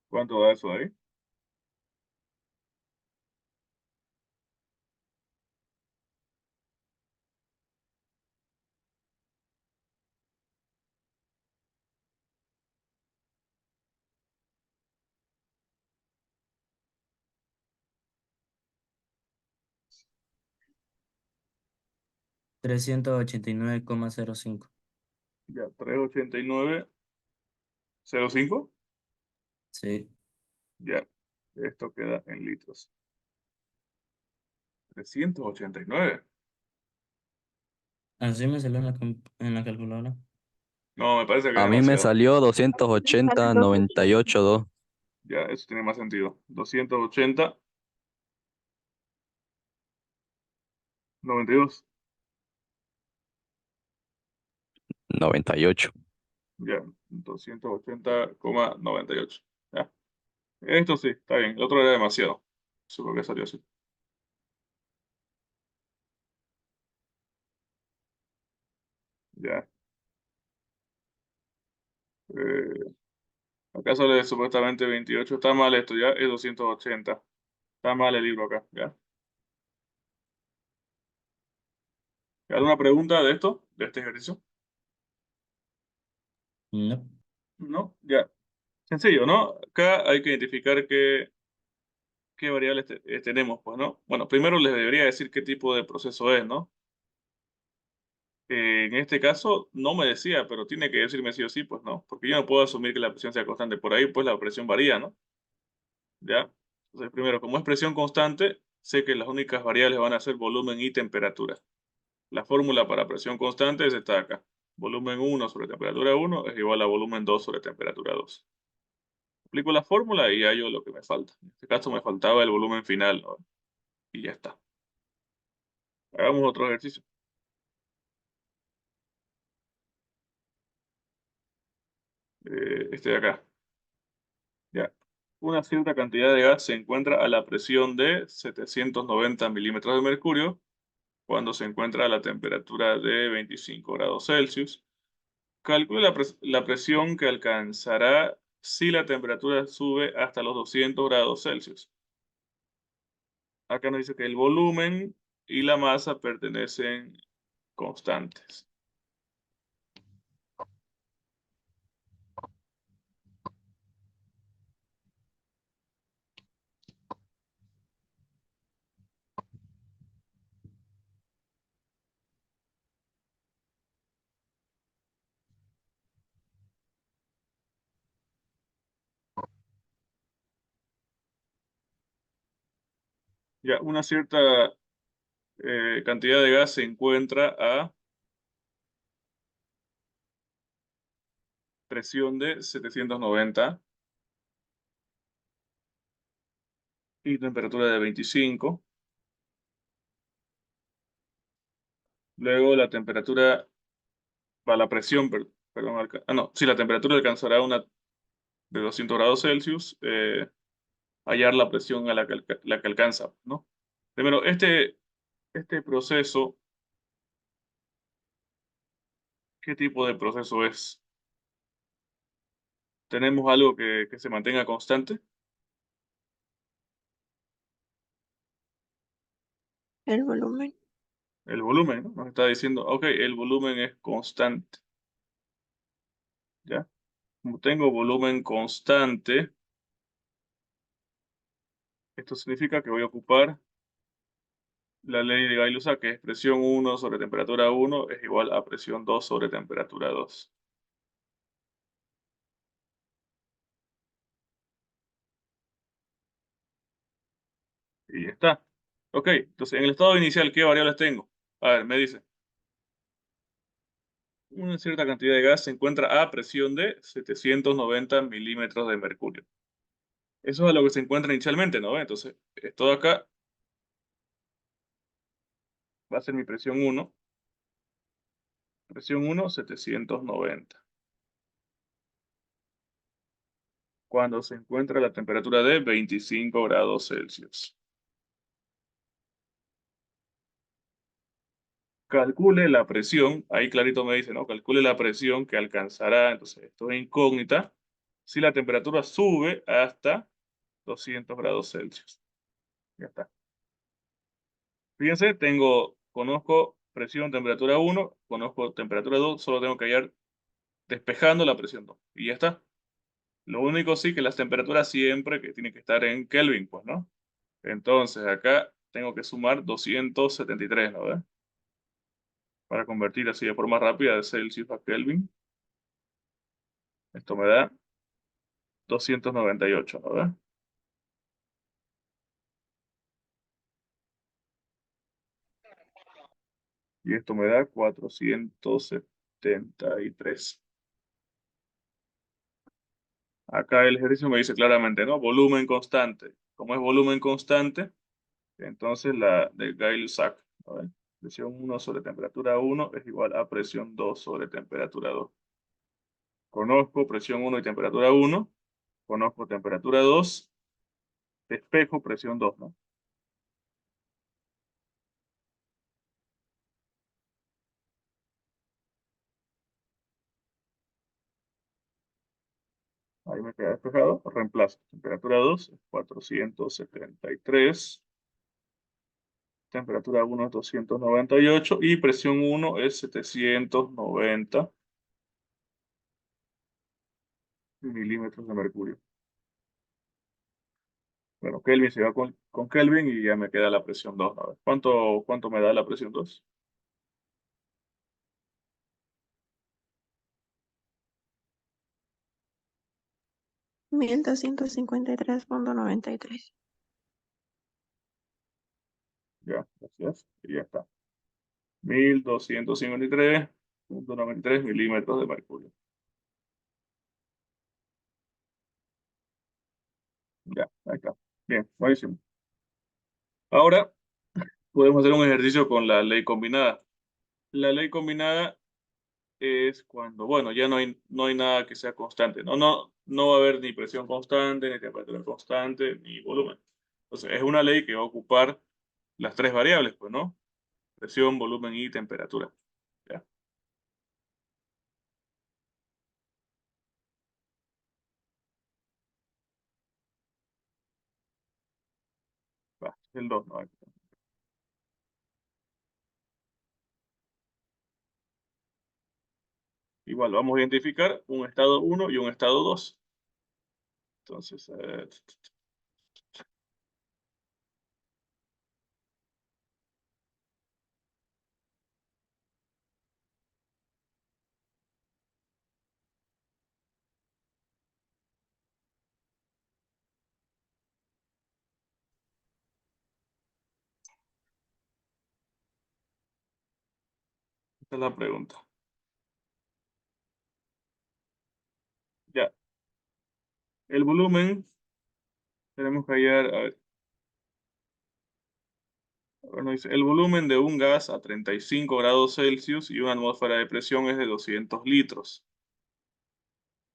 ¿Cuánto da eso ahí? $389,05. Ya, 389,05. Sí. Ya, esto queda en litros. 389. Así me salió en la calculadora. No, me parece que es A mí me demasiado. salió Sale 280, 280. 98, 2. Ya, eso tiene más sentido. 280, 92. 98. Ya, 280,98. Ya, esto sí, está bien. El otro era demasiado. Eso es lo que salió así. Ya. Acá sale supuestamente 28. Está mal esto, ya. Es 280. Está mal el libro acá, ya. ¿Alguna pregunta de esto? ¿De este ejercicio? No. No, ya. Sencillo, ¿no? Acá hay que identificar qué variables tenemos, pues, ¿no? Bueno, primero les debería decir qué tipo de proceso es, ¿no? En este caso no me decía, pero tiene que decirme sí o sí, pues no, porque yo no puedo asumir que la presión sea constante. Por ahí, pues la presión varía, ¿no? ¿Ya? Entonces, primero, como es presión constante, sé que las únicas variables van a ser volumen y temperatura. La fórmula para presión constante es esta de acá. Volumen 1 sobre temperatura 1 es igual a volumen 2 sobre temperatura 2. Aplico la fórmula y hallo lo que me falta. En este caso me faltaba el volumen final, ¿no? Y ya está. Hagamos otro ejercicio. Este de acá. Ya. Una cierta cantidad de gas se encuentra a la presión de 790 milímetros de mercurio cuando se encuentra a la temperatura de 25 grados Celsius. Calcule la presión que alcanzará si la temperatura sube hasta los 200 grados Celsius. Acá nos dice que el volumen y la masa pertenecen constantes. Ya, una cierta cantidad de gas se encuentra a presión de 790 y temperatura de 25. Luego la temperatura, la presión, perdón, no, sí, la temperatura alcanzará una de 200 grados Celsius, hallar la presión a la que alcanza, ¿no? Primero, este proceso, ¿qué tipo de proceso es? ¿Tenemos algo que se mantenga constante? El volumen. El volumen, ¿no? Nos está diciendo, ok, el volumen es constante, ¿ya? Como tengo volumen constante, esto significa que voy a ocupar la ley de Gay-Lussac, que es presión 1 sobre temperatura 1 es igual a presión 2 sobre temperatura 2. Y ya está. Ok, entonces en el estado inicial, ¿qué variables tengo? A ver, me dice, una cierta cantidad de gas se encuentra a presión de 790 milímetros de mercurio. Eso es a lo que se encuentra inicialmente, ¿no? Entonces, esto de acá va a ser mi presión 1. Presión 1, 790. Cuando se encuentra la temperatura de 25 grados Celsius. Calcule la presión, ahí clarito me dice, ¿no? Calcule la presión que alcanzará, entonces esto es incógnita, si la temperatura sube hasta 200 grados Celsius. Ya está. Fíjense, conozco presión, temperatura 1, conozco temperatura 2, solo tengo que hallar despejando la presión 2. Y ya está. Lo único sí que las temperaturas siempre que tienen que estar en Kelvin, pues, ¿no? Entonces acá tengo que sumar 273, ¿no? ¿Ve? Para convertir así de forma rápida de Celsius a Kelvin. Esto me da 298, ¿no? ¿Ve? Y esto me da 473. Acá el ejercicio me dice claramente, ¿no? Volumen constante. Como es volumen constante, entonces la de Gay-Lussac, ¿no? ¿Ve? Presión 1 sobre temperatura 1 es igual a presión 2 sobre temperatura 2. Conozco presión 1 y temperatura 1. Conozco temperatura 2. Despejo presión 2, ¿no? Ahí me queda despejado. Reemplazo. Temperatura 2 es 473. Temperatura 1 es 298 y presión 1 es 790 milímetros de mercurio. Bueno, Kelvin se va con Kelvin y ya me queda la presión 2. A ver, ¿cuánto me da la presión 2? 1253,93. Ya, gracias. Y ya está. 1253,93 milímetros de mercurio. Ya, ahí está. Bien, buenísimo. Ahora podemos hacer un ejercicio con la ley combinada. La ley combinada es cuando, bueno, ya no hay nada que sea constante. No va a haber ni presión constante, ni temperatura constante, ni volumen. Entonces, es una ley que va a ocupar las tres variables, pues, ¿no? Presión, volumen y temperatura. ¿Ya? Va, el 2, ¿no? Igual, vamos a identificar un estado 1 y un estado 2. Entonces, esta es la pregunta. Ya, el volumen, tenemos que hallar, a ver, nos dice, el volumen de un gas a 35 grados Celsius y una atmósfera de presión es de 200 litros.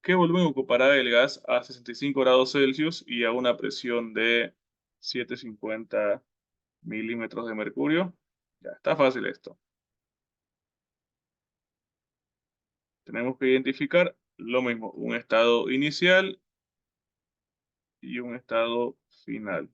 ¿Qué volumen ocupará el gas a 65 grados Celsius y a una presión de 750 milímetros de mercurio? Ya, está fácil esto. Tenemos que identificar lo mismo, un estado inicial y un estado final.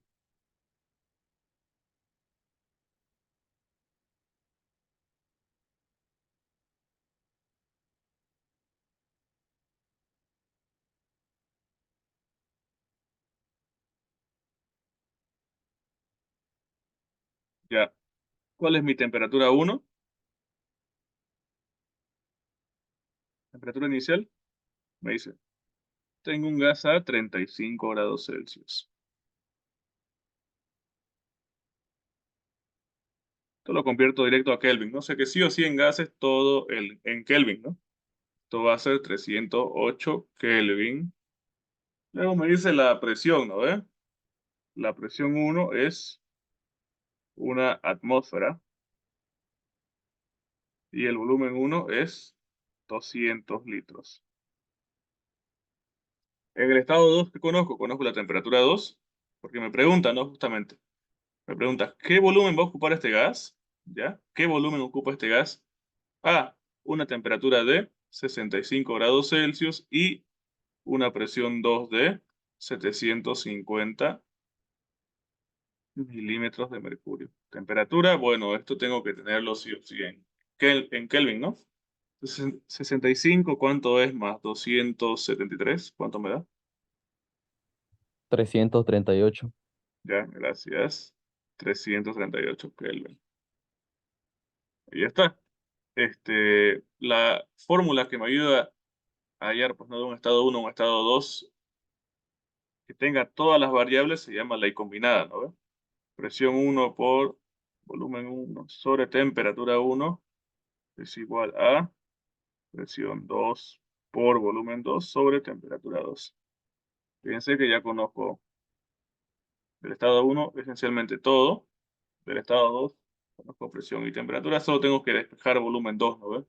Ya, ¿cuál es mi temperatura 1? Temperatura inicial, me dice, tengo un gas a 35 grados Celsius. Esto lo convierto directo a Kelvin, ¿no? Sé que sí o sí en gases todo en Kelvin, ¿no? Esto va a ser 308 Kelvin. Luego me dice la presión, ¿no ve? La presión 1 es una atmósfera y el volumen 1 es 200 litros. En el estado 2 que conozco la temperatura 2, porque me preguntan, ¿no? Justamente, me pregunta, ¿qué volumen va a ocupar este gas? ¿Ya? ¿Qué volumen ocupa este gas? Ah, una temperatura de 65 grados Celsius y una presión 2 de 750 milímetros de mercurio. Temperatura, bueno, esto tengo que tenerlo sí o sí en Kelvin, ¿no? Entonces, 65, ¿cuánto es más 273? ¿Cuánto me da? 338. Ya, gracias. 338 Kelvin. Y ya está. La fórmula que me ayuda a hallar, pues no de un estado 1 a un estado 2 que tenga todas las variables, se llama ley combinada, ¿no ve? Presión 1 por volumen 1 sobre temperatura 1 es igual a presión 2 por volumen 2 sobre temperatura 2. Fíjense que ya conozco del estado 1 esencialmente todo. Del estado 2 conozco presión y temperatura. Solo tengo que despejar volumen 2, ¿no ve?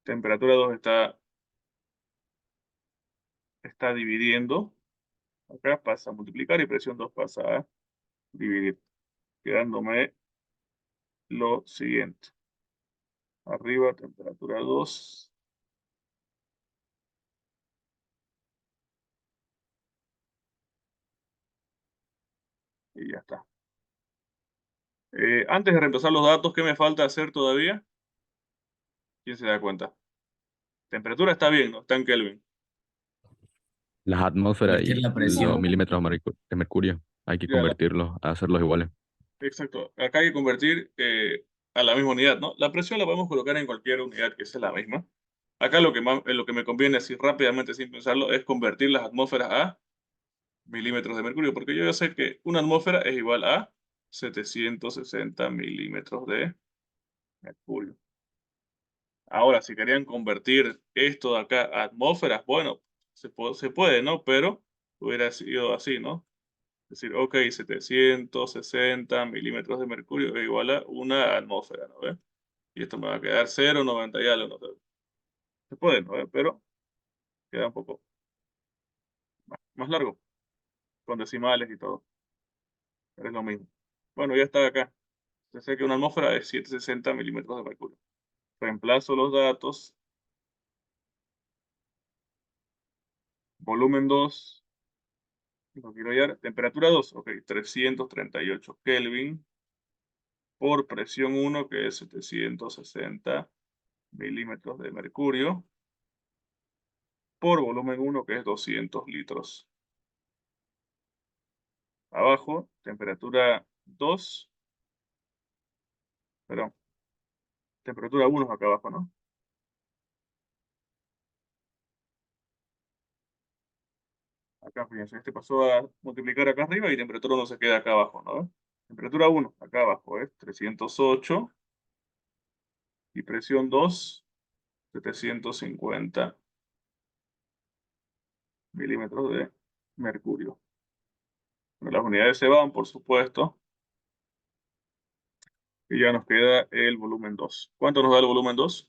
Temperatura 2 está dividiendo. Acá pasa a multiplicar y presión 2 pasa a dividir. Quedándome lo siguiente. Arriba temperatura 2 Y ya está. Antes de reemplazar los datos, ¿qué me falta hacer todavía? ¿Quién se da cuenta? Temperatura está bien, ¿no? Está en Kelvin. Las atmósferas Convertir y la los presión. milímetros de mercurio, hay que Ya, convertirlos, a hacerlos iguales. exacto. Acá hay que convertir a la misma unidad, ¿no? La presión la podemos colocar en cualquier unidad que sea la misma. Acá lo que me conviene así rápidamente, sin pensarlo, es convertir las atmósferas a milímetros de mercurio, porque yo ya sé que una atmósfera es igual a 760 milímetros de mercurio. Ahora, si querían convertir esto de acá a atmósferas, bueno, se puede, ¿no? Pero hubiera sido así, ¿no? Es decir, ok, 760 milímetros de mercurio es igual a una atmósfera, ¿no ve? Y esto me va a quedar 0,90 y algo, ¿no? Se puede, ¿no ve? Pero queda un poco más largo, con decimales y todo, pero es lo mismo. Bueno, ya está acá. Ya sé que una atmósfera es 760 milímetros de mercurio. Reemplazo los datos. Volumen 2, lo quiero hallar. Temperatura 2, ok, 338 Kelvin por presión 1, que es 760 milímetros de mercurio, por volumen 1, que es 200 litros. Abajo, temperatura 2, perdón, temperatura 1 acá abajo, ¿no? Acá, fíjense, este pasó a multiplicar acá arriba y temperatura 1 se queda acá abajo, ¿no? Temperatura 1, acá abajo, es 308 y presión 2, 750 milímetros de mercurio. Bueno, las unidades se van, por supuesto, y ya nos queda el volumen 2. ¿Cuánto nos da el volumen 2?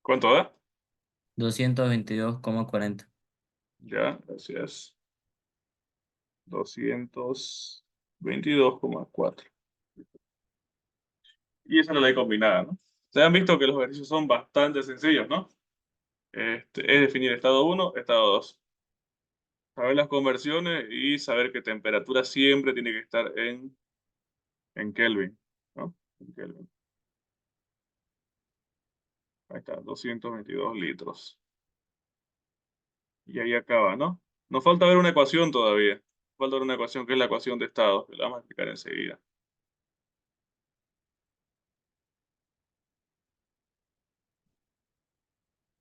¿Cuánto da? 222,40. Ya, gracias. 222,4. Y esa es la ley combinada, ¿no? Se han visto que los ejercicios son bastante sencillos, ¿no? Es definir estado 1, estado 2. Saber las conversiones y saber que temperatura siempre tiene que estar en Kelvin, ¿no? En Kelvin. Ahí está, 222 litros. Y ahí acaba, ¿no? Nos falta ver una ecuación todavía. Falta ver una ecuación que es la ecuación de estado, que la vamos a explicar enseguida.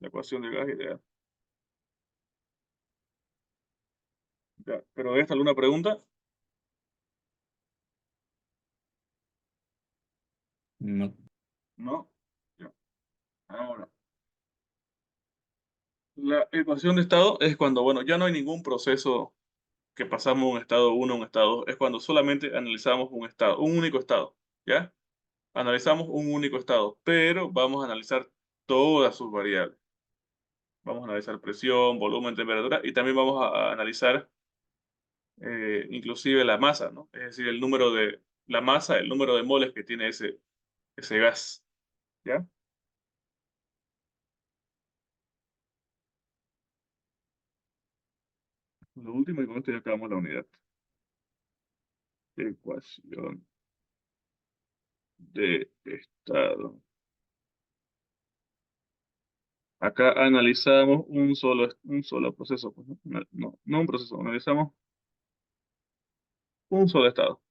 La ecuación del gas ideal. Ya, pero de esta alguna pregunta, No. ¿no? Ya. Ahora, la ecuación de estado es cuando, bueno, ya no hay ningún proceso que pasamos de un estado 1 a un estado 2. Es cuando solamente analizamos un estado, un único estado, ¿ya? Analizamos un único estado, pero vamos a analizar todas sus variables. Vamos a analizar presión, volumen, temperatura y también vamos a analizar inclusive la masa, ¿no? Es decir, el número de la masa, el número de moles que tiene ese gas, ¿ya? Lo último y con esto ya acabamos la unidad. Ecuación de estado. Acá analizamos un solo proceso, pues, ¿no? No un proceso, analizamos un solo estado.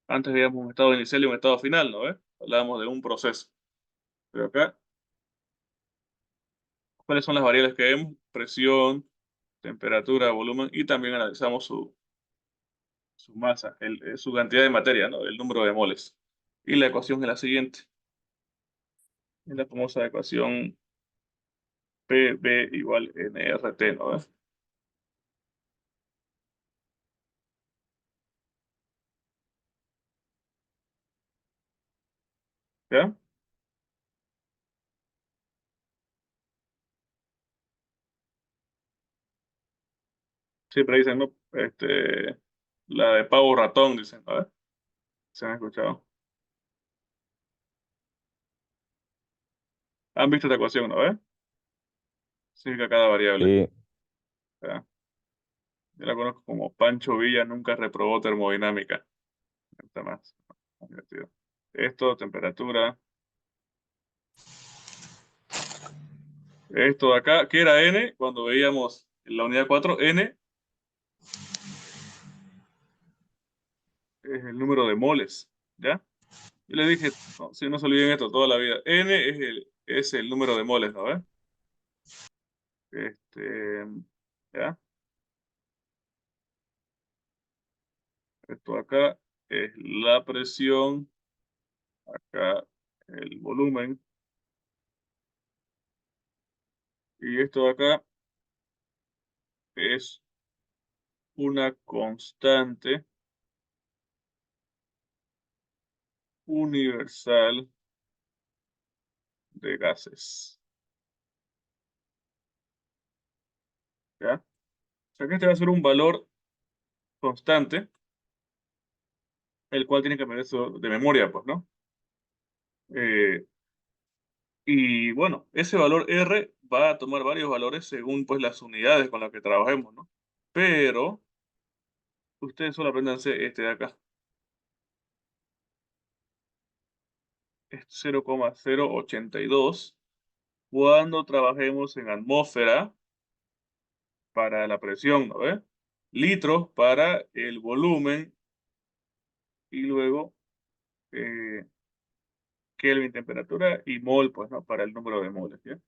Antes veíamos un estado inicial y un estado final, ¿no ves? Hablábamos de un proceso. Pero acá, ¿cuáles son las variables que vemos? Presión, temperatura, volumen y también analizamos su masa, su cantidad de materia, ¿no? El número de moles. Y la ecuación es la siguiente. Es la famosa ecuación PV igual nRT, ¿no ves? ¿Ya? Siempre dicen, ¿no? La de pavo ratón, dicen, a ver, se han escuchado. Han visto esta ecuación, ¿no? ¿Ve? Significa cada variable. Sí, ¿Ya? Yo la conozco como Pancho Villa nunca reprobó termodinámica. Está más divertido. Esto, temperatura. Esto de acá, ¿qué era N? Cuando veíamos en la unidad 4 N es el número de moles, ¿ya? Yo le dije, no, si no se olviden esto toda la vida, N es el número de moles, ¿no? ¿Ve? ¿Ya? Esto acá es la presión, acá el volumen, y esto de acá es una constante universal de gases, ¿ya? O sea que este va a ser un valor constante, el cual tiene que aprender eso de memoria, pues, ¿no? Eh, y bueno, ese valor R va a tomar varios valores según pues las unidades con las que trabajemos, ¿no? Pero ustedes solo aprendanse este de acá. Es 0,082 cuando trabajemos en atmósfera para la presión, ¿no ve? Litros para el volumen y luego eh, Kelvin temperatura y mol, pues, ¿no? Para el número de moles, ¿ya?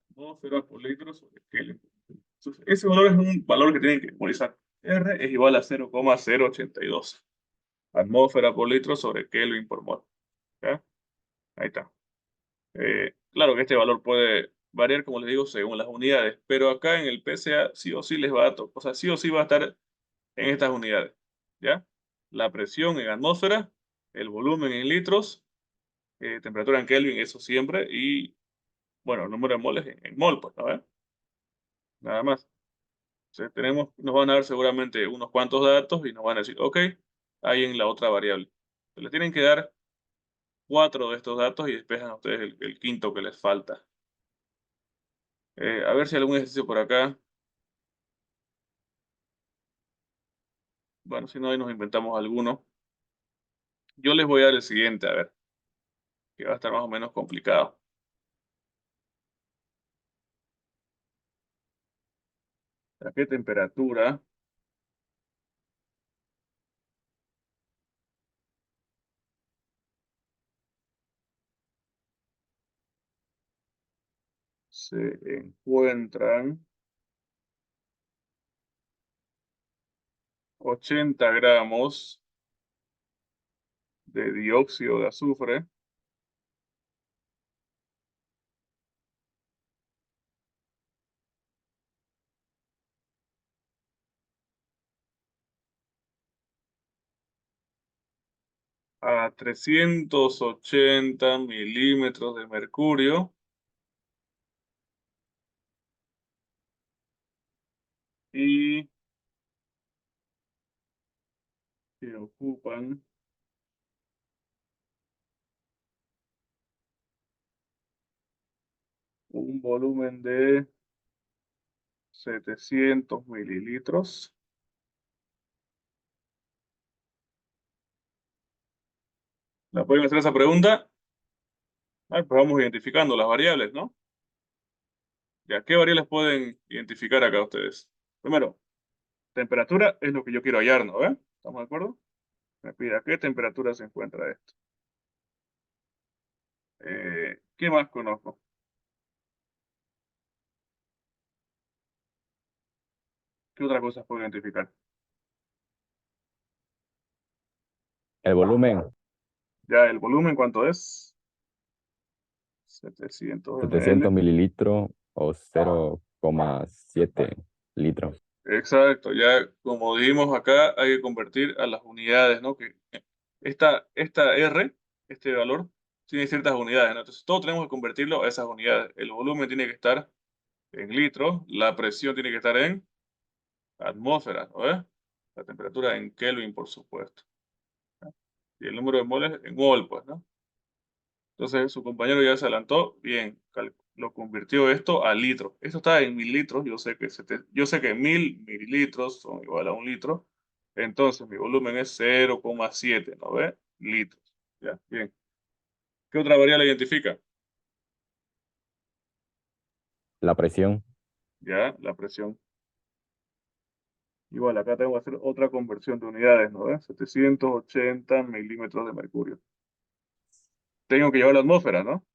Atmósfera por litro sobre Kelvin. Entonces, ese valor es un valor que tienen que memorizar. R es igual a 0,082. Atmósfera por litro sobre Kelvin por mol. ¿Ya? Ahí está. Claro que este valor puede variar, como les digo, según las unidades, pero acá en el PCA sí o sí les va a tocar, o sea, sí o sí va a estar en estas unidades. ¿Ya? La presión en atmósfera, el volumen en litros, temperatura en Kelvin, eso siempre, y bueno, el número de moles en mol, pues, ¿no? Nada más. Entonces, nos van a dar seguramente unos cuantos datos y nos van a decir, ok, hay en la otra variable. Se les tienen que dar 4 de estos datos y despejan ustedes el quinto que les falta. A ver si hay algún ejercicio por acá. Bueno, si no, ahí nos inventamos alguno. Yo les voy a dar el siguiente, a ver, que va a estar más o menos complicado. ¿A qué temperatura se encuentran 80 gramos de dióxido de azufre a 380 milímetros de mercurio y que ocupan un volumen de 700 mililitros? ¿La pueden hacer esa pregunta? Ah, pues vamos identificando las variables, ¿no? Ya, ¿qué variables pueden identificar acá ustedes? Primero, temperatura es lo que yo quiero hallar, ¿no? ¿Ve? ¿Estamos de acuerdo? Me pide a qué temperatura se encuentra esto. ¿Qué más conozco? ¿Qué otra cosa puedo identificar? el volumen, Ya, el volumen, ¿cuánto es? 700 700 ml. mililitros o 0,7 litros. Exacto, ya como dijimos acá, hay que convertir a las unidades, ¿no? Que esta R, este valor, tiene ciertas unidades, ¿no? Entonces, todo tenemos que convertirlo a esas unidades. El volumen tiene que estar en litros, la presión tiene que estar en atmósferas, ¿no ves? La temperatura en Kelvin, por supuesto. Y el número de moles en mol, pues, ¿no? Entonces, su compañero ya se adelantó, bien, lo convirtió esto a litros. Esto está en mililitros, yo sé que 1000 mililitros son igual a un litro. Entonces, mi volumen es 0,7, ¿no ves? Litros. Ya, bien. ¿Qué otra variable identifica? La presión. Ya, la presión. Igual, acá tengo que hacer otra conversión de unidades, ¿no ves? 780 milímetros de mercurio. Tengo que llevar la atmósfera, ¿no?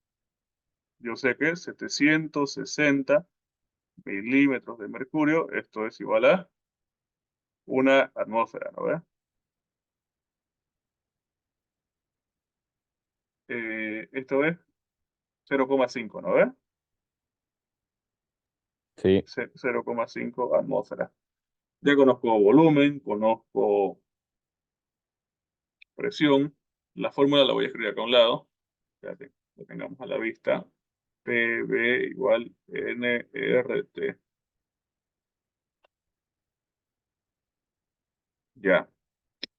Yo sé que 760 milímetros de mercurio, esto es igual a una atmósfera, ¿no ves? Esto es 0,5, ¿no ves? Sí, 0,5 atmósferas. Ya conozco volumen, conozco presión. La fórmula la voy a escribir acá a un lado. Espérate, lo tengamos a la vista. PV igual nRT. Ya.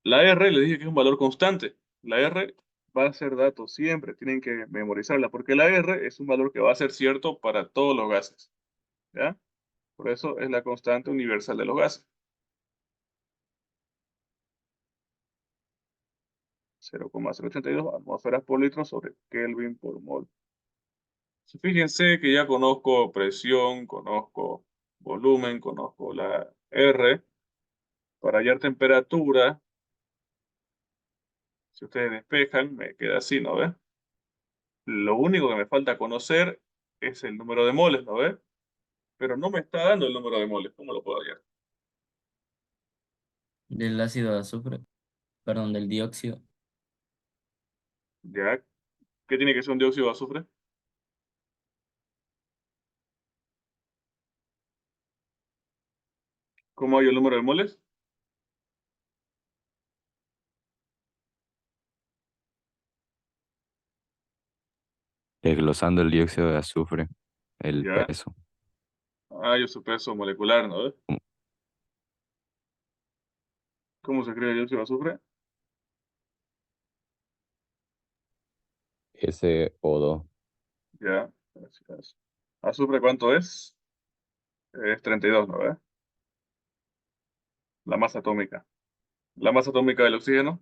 La R le dije que es un valor constante. La R va a ser dato siempre. Tienen que memorizarla porque la R es un valor que va a ser cierto para todos los gases. ¿Ya? Por eso es la constante universal de los gases. 0,082 atmósferas por litro sobre Kelvin por mol. Fíjense que ya conozco presión, conozco volumen, conozco la R. Para hallar temperatura, si ustedes despejan, me queda así, ¿no ves? Lo único que me falta conocer es el número de moles, ¿no ves? Pero no me está dando el número de moles. ¿Cómo lo puedo hallar? Del ácido de azufre, perdón, del dióxido. ¿Ya? ¿Qué tiene que ser un dióxido de azufre? ¿Cómo hay el número de moles? desglosando el dióxido de azufre, el ¿Ya? peso. Ah, yo su peso molecular, ¿no ves? ¿Cómo se escribe el dióxido de azufre? SO2. Ya, gracias. ¿Azufre cuánto es? Es 32, ¿no ves? La masa atómica. La masa atómica del oxígeno,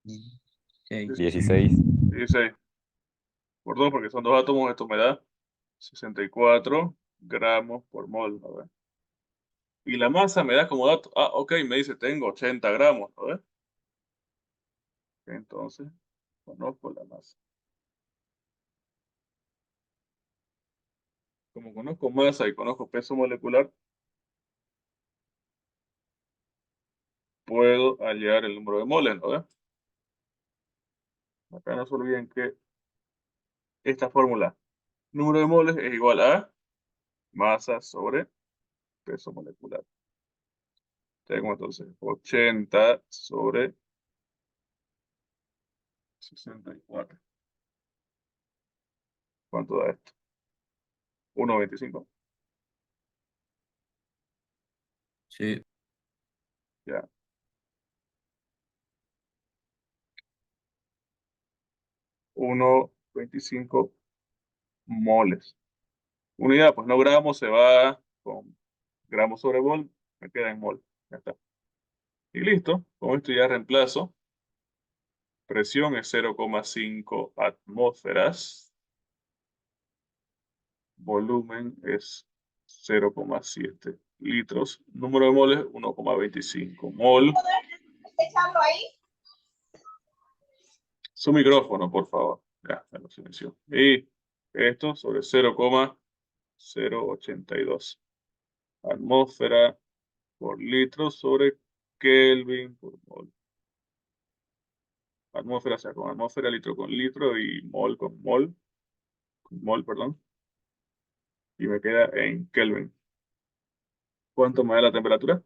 Ok. 16. 16 por 2, porque son dos átomos, esto me da 64 gramos por mol, ¿no ves? Y la masa me da como dato, ok, me dice tengo 80 gramos, ¿no ves? Entonces, conozco la masa. Como conozco masa y conozco peso molecular, puedo hallar el número de moles, ¿no ves? Acá no se olviden que esta fórmula, número de moles es igual a masa sobre peso molecular. Tengo entonces 80 sobre 64. ¿Cuánto da esto? 1,25. Sí, Ya. 1,25 moles. Unidad, pues no gramos, se va con gramos sobre mol, me queda en mol. Ya está. Y listo. Con esto ya reemplazo. Presión es 0,5 atmósferas. Volumen es 0,7 litros. Número de moles, 1,25 mol. Su micrófono, por favor. Ya, me lo silenció. Y esto sobre 0,082 atmósfera por litro sobre Kelvin por mol. Atmósfera, o sea, con atmósfera, litro con litro y mol con mol, perdón. Y me queda en Kelvin. ¿Cuánto me da la temperatura?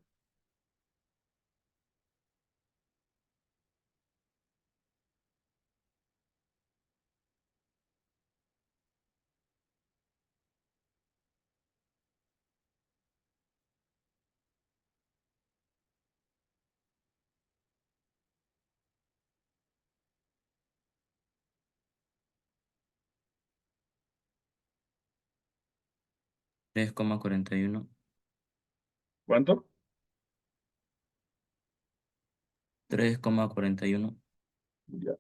3,41. ¿Cuánto? 3,41. Ya.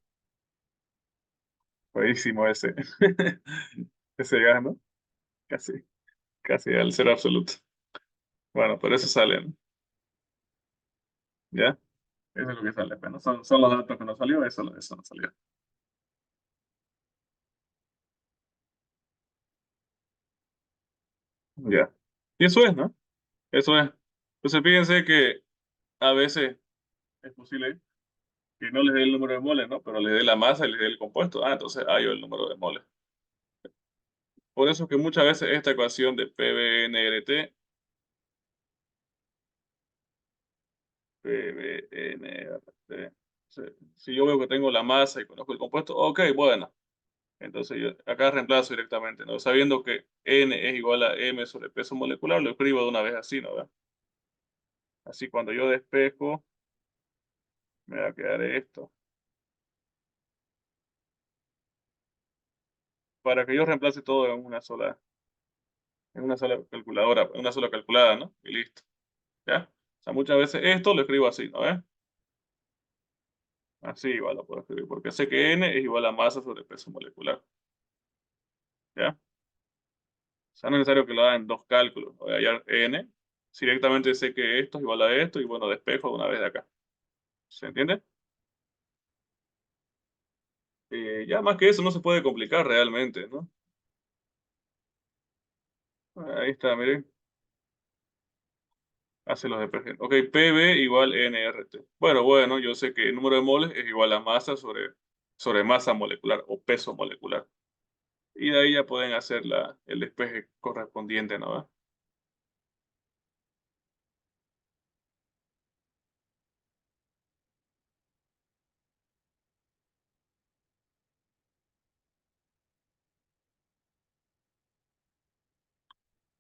Buenísimo ese. Ese gas, ¿no? Casi, casi al cero absoluto. Bueno, por eso salen. ¿Ya? Eso es lo que sale. Bueno, son los datos que nos salió, eso nos salió. Ya. Y eso es, ¿no? Eso es. Entonces fíjense que a veces es posible que no les dé el número de moles, ¿no? Pero les dé la masa y les dé el compuesto. Ah, entonces hallo el número de moles. Por eso es que muchas veces esta ecuación de PBNRT, PBNRT, si si yo veo que tengo la masa y conozco el compuesto, ok, bueno. Entonces yo acá reemplazo directamente, ¿no? Sabiendo que N es igual a M sobre peso molecular, lo escribo de una vez así, ¿no? ¿Ve? Así cuando yo despejo, me va a quedar esto. Para que yo reemplace todo en una sola calculadora, en una sola calculada, ¿no? Y listo, ¿ya? O sea, muchas veces esto lo escribo así, ¿no? ¿Ve? Así igual lo puedo escribir, porque sé que N es igual a masa sobre peso molecular, ¿ya? O sea, no es necesario que lo haga en dos cálculos, voy a hallar N, si directamente sé que esto es igual a esto, y bueno, despejo de una vez de acá. ¿Se entiende? Ya más que eso no se puede complicar realmente, ¿no? Ahí está, miren, hace los despejes. Ok, PB igual NRT. Bueno, yo sé que el número de moles es igual a masa sobre masa molecular o peso molecular. Y de ahí ya pueden hacer el despeje correspondiente, ¿no?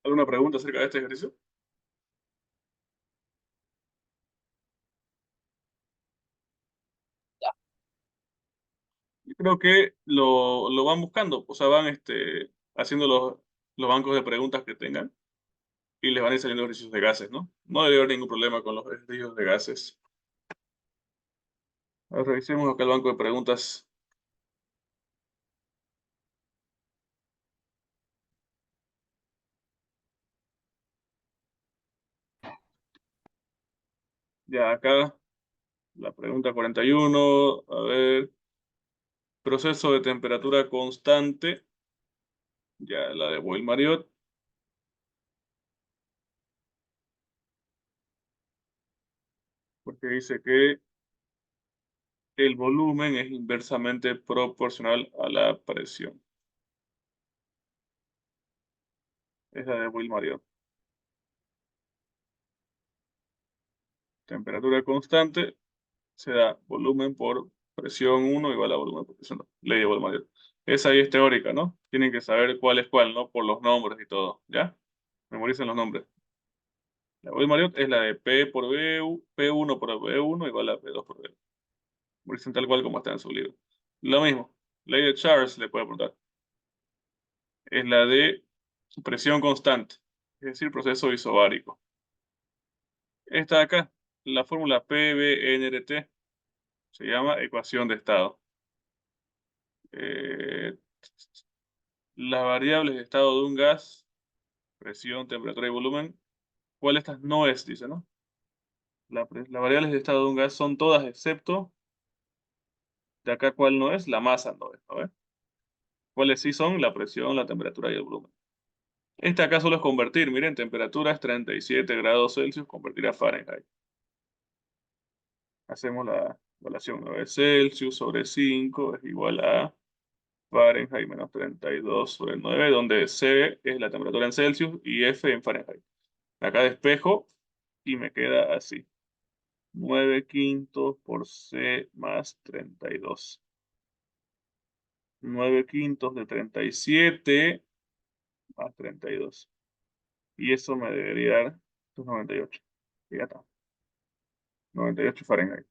¿Alguna pregunta acerca de este ejercicio? Yo creo que lo van buscando, o sea, van haciendo los bancos de preguntas que tengan y les van a ir saliendo ejercicios de gases, ¿no? No debe haber ningún problema con los ejercicios de gases. A ver, revisemos acá el banco de preguntas. Ya acá, la pregunta 41, a ver, proceso de temperatura constante, ya la de Boyle-Marriott, porque dice que el volumen es inversamente proporcional a la presión. Es la de Boyle-Marriott. Temperatura constante se da volumen por presión 1 igual a volumen por presión 2. Ley de Boyle-Marriott. Esa ahí es teórica, ¿no? Tienen que saber cuál es cuál, ¿no? Por los nombres y todo, ¿ya? Memoricen los nombres. La Boyle-Marriott es la de P por B, P1 por B1 igual a P2 por B. Memoricen tal cual como está en su libro. Lo mismo. Ley de Charles le puede apuntar. Es la de presión constante, es decir, proceso isobárico. Esta de acá, la fórmula PBNRT, se llama ecuación de estado. Eh, las variables de estado de un gas, presión, temperatura y volumen, ¿cuál de estas no es? Dice, ¿no? Las variables de estado de un gas son todas excepto de acá cuál no es, la masa no es, ¿no ves? ¿Cuáles sí son? La presión, la temperatura y el volumen. Este acá solo es convertir, miren, temperatura es 37 grados Celsius, convertir a Fahrenheit. Hacemos la evaluación, 9 Celsius sobre 5 es igual a Fahrenheit menos 32 sobre 9, donde C es la temperatura en Celsius y F en Fahrenheit. Acá despejo y me queda así. 9 quintos por C más 32. 9 quintos de 37 más 32. Y eso me debería dar 98. Y ya está. 98 Fahrenheit.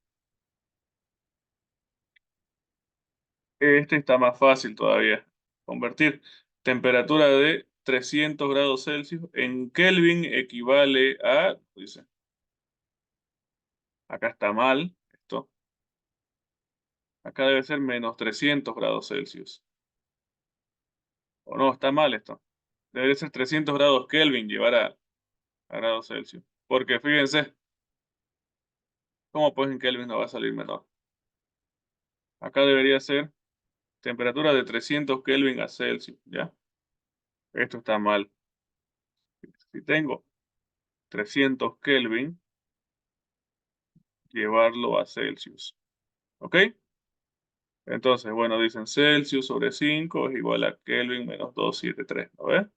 Este está más fácil todavía. Convertir temperatura de 300 grados Celsius. En Kelvin equivale a, dice, acá está mal esto. Acá debe ser menos 300 grados Celsius. O no, está mal esto. Debería ser 300 grados Kelvin llevar a grados Celsius. Porque fíjense, ¿cómo pues en Kelvin no va a salir menor? Acá debería ser temperatura de 300 Kelvin a Celsius, ¿ya? Esto está mal. Si tengo 300 Kelvin, llevarlo a Celsius. ¿Ok? Entonces, bueno, dicen Celsius sobre 5 es igual a Kelvin menos 273, ¿no ves?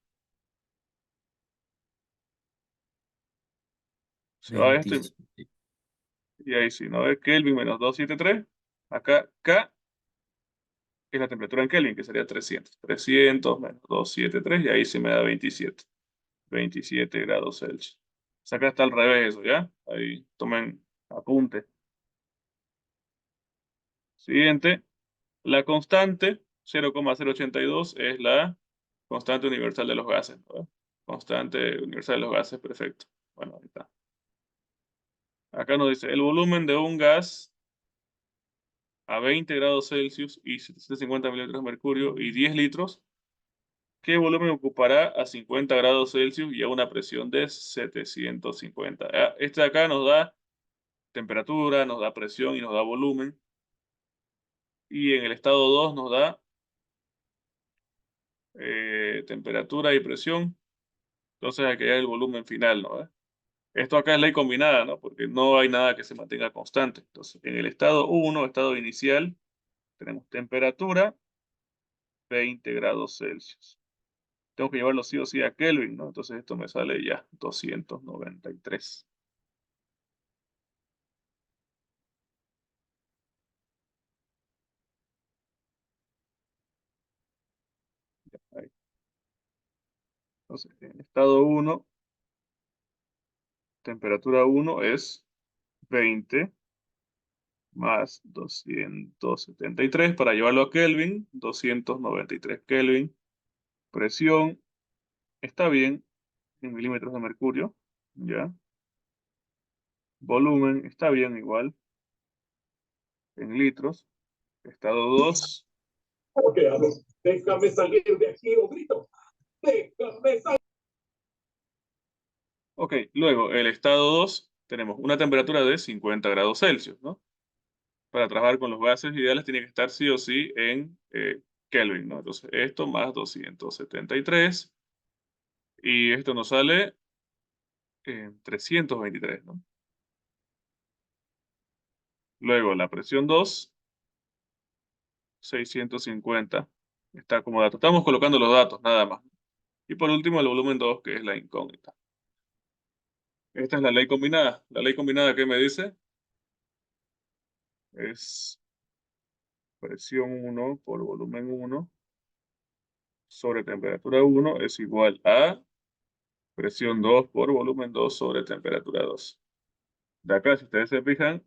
Se va esto 27. y ahí sí, ¿no ves? Kelvin menos 273. Acá, K es la temperatura en Kelvin, que sería 300. 300 menos 273 y ahí se me da 27. 27 grados Celsius. O sea, acá está al revés eso, ¿ya? Ahí tomen apunte. Siguiente. La constante 0,082 es la constante universal de los gases, ¿no? Constante universal de los gases, perfecto. Bueno, ahí está. Acá nos dice, el volumen de un gas a 20 grados Celsius y 750 mililitros de mercurio y 10 litros, ¿qué volumen ocupará a 50 grados Celsius y a una presión de 750? Este de acá nos da temperatura, nos da presión y nos da volumen. Y en el estado 2 nos da temperatura y presión. Entonces aquí hay el volumen final, ¿no? Esto acá es ley combinada, ¿no? Porque no hay nada que se mantenga constante. Entonces, en el estado 1, estado inicial, tenemos temperatura 20 grados Celsius. Tengo que llevarlo sí o sí a Kelvin, ¿no? Entonces esto me sale ya 293. Ahí. Entonces, en estado 1, temperatura 1 es 20 más 273 para llevarlo a Kelvin, 293 Kelvin. Presión está bien en milímetros de mercurio, ¿ya? Volumen está bien igual en litros. Estado 2. Oye, déjame salir de aquí o grito. Déjame salir. Ok, luego el estado 2 tenemos una temperatura de 50 grados Celsius, ¿no? Para trabajar con los gases ideales tiene que estar sí o sí en Kelvin, ¿no? Entonces esto más 273 y esto nos sale 323, ¿no? Luego la presión 2, 650. Está como dato. Estamos colocando los datos, nada más. Y por último el volumen 2, que es la incógnita. Esta es la ley combinada. La ley combinada, ¿qué me dice? Es presión 1 por volumen 1 sobre temperatura 1 es igual a presión 2 por volumen 2 sobre temperatura 2. De acá, si ustedes se fijan,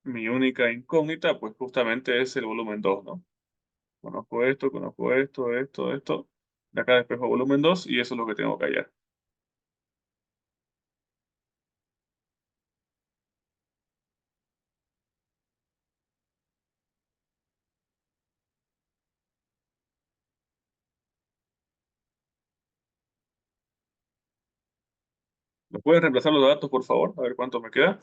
mi única incógnita, pues justamente es el volumen 2, ¿no? Conozco esto. De acá despejo volumen 2 y eso es lo que tengo que hallar. ¿Me pueden reemplazar los datos, por favor? A ver cuánto me queda.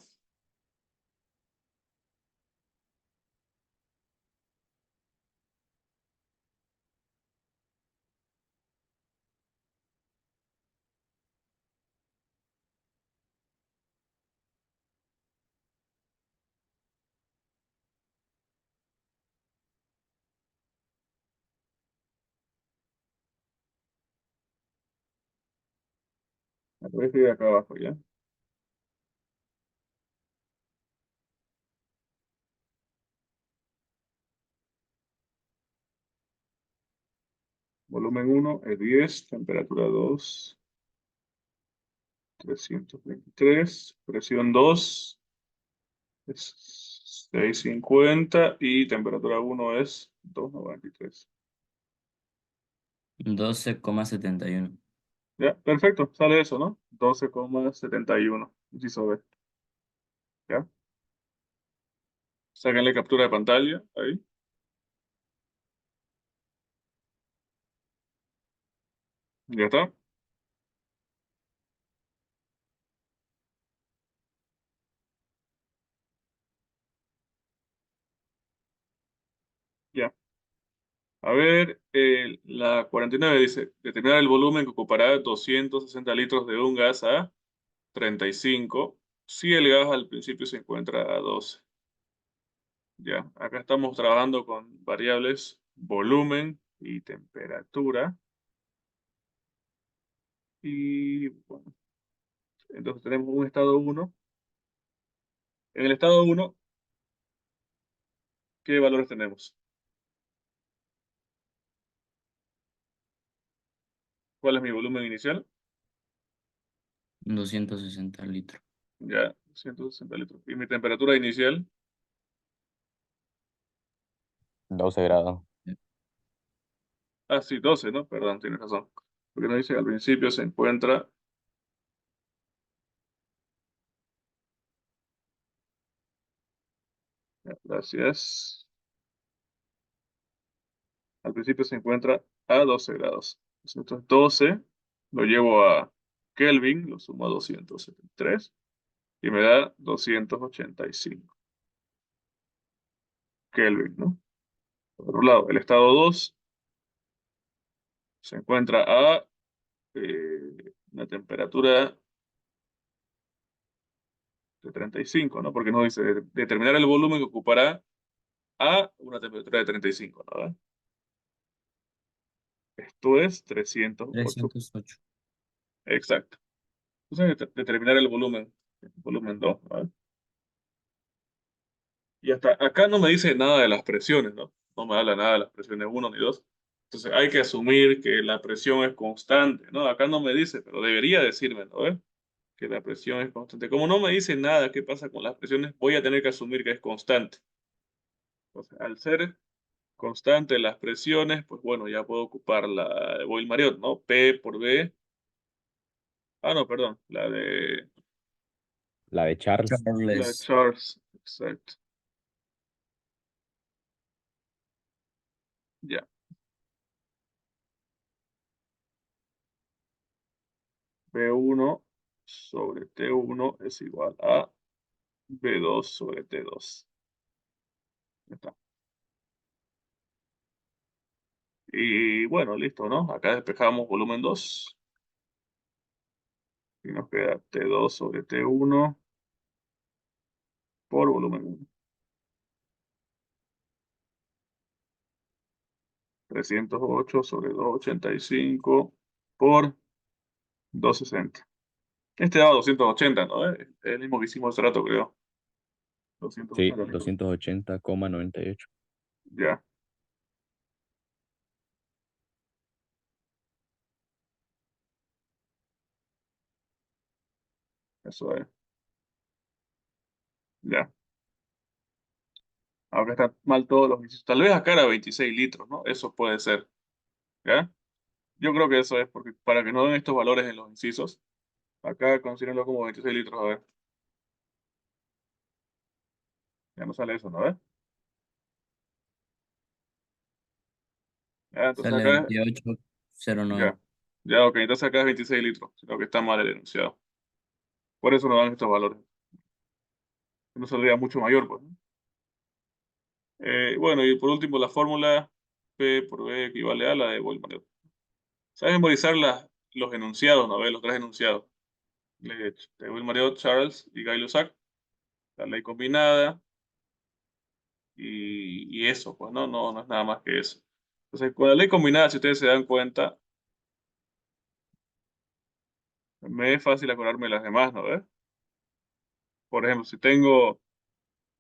Me voy a escribir acá abajo, ¿ya? Volumen 1 es 10, temperatura 2, 323, presión 2 es 650 y temperatura 1 es 293. 12,71. Ya, perfecto, sale eso, ¿no? 12,71. Inciso B. ¿Ya? Sáquenle captura de pantalla, ahí. Ya está. Ya. A ver, la 49 dice, determinar el volumen que ocupará 260 litros de un gas a 35 si el gas al principio se encuentra a 12. Ya, acá estamos trabajando con variables volumen y temperatura. Y bueno, entonces tenemos un estado 1. En el estado 1, ¿qué valores tenemos? ¿Cuál es mi volumen inicial? 260 litros. Ya, 160 litros. ¿Y mi temperatura inicial? 12 grados. Ah, sí, 12, ¿no? Perdón, tienes razón. Porque nos dice al principio se encuentra. Ya, gracias. Al principio se encuentra a 12 grados. Entonces 12 lo llevo a Kelvin, lo sumo a 273 y me da 285 Kelvin, ¿no? Por otro lado, el estado 2 se encuentra a una temperatura de 35, ¿no? Porque nos dice determinar el volumen que ocupará a una temperatura de 35, ¿no? Esto es 308. 308. Exacto. Entonces, determinar el volumen 2, ¿no? Y hasta acá no me dice nada de las presiones, ¿no? No me habla nada de las presiones 1 ni 2. Entonces hay que asumir que la presión es constante, ¿no? Acá no me dice, pero debería decirme, ¿no? Que la presión es constante. Como no me dice nada qué pasa con las presiones, voy a tener que asumir que es constante. Entonces, al ser constante las presiones, pues bueno, ya puedo ocupar la de Boyle-Mariotte, ¿no? P por B. Ah, no, perdón, La de Charles. la de Charles. Charles, exacto. Ya. B1 sobre T1 es igual a B2 sobre T2. Ya está. Y bueno, listo, ¿no? Acá despejamos volumen 2. Y nos queda T2 sobre T1 por volumen 1. 308 sobre 285 por 260. Este daba 280, ¿no? El mismo que hicimos hace rato, creo. Sí, 280 litros. 280,98. Ya, eso es. Ya. Aunque están mal todos los incisos. Tal vez acá era 26 litros, ¿no? Eso puede ser. ¿Ya? Yo creo que eso es porque para que no den estos valores en los incisos, acá considérenlo como 26 litros, a ver. Ya no sale eso, ¿no? ¿Ves? Ya, entonces Sale acá, 28,09. ya. Ya, ok, entonces acá es 26 litros, sino que está mal el enunciado. Por eso no dan estos valores. No saldría mucho mayor, pues, ¿no? Bueno, y por último, la fórmula P por B equivale a la de Boyle-Mariotte. ¿Sabes memorizar los enunciados, no ves? Los tres enunciados. De Boyle-Mariotte, Charles y Gay-Lussac. La ley combinada y eso, pues, ¿no? No es nada más que eso. Entonces, con la ley combinada, si ustedes se dan cuenta, me es fácil acordarme de las demás, ¿no ves? Por ejemplo, si tengo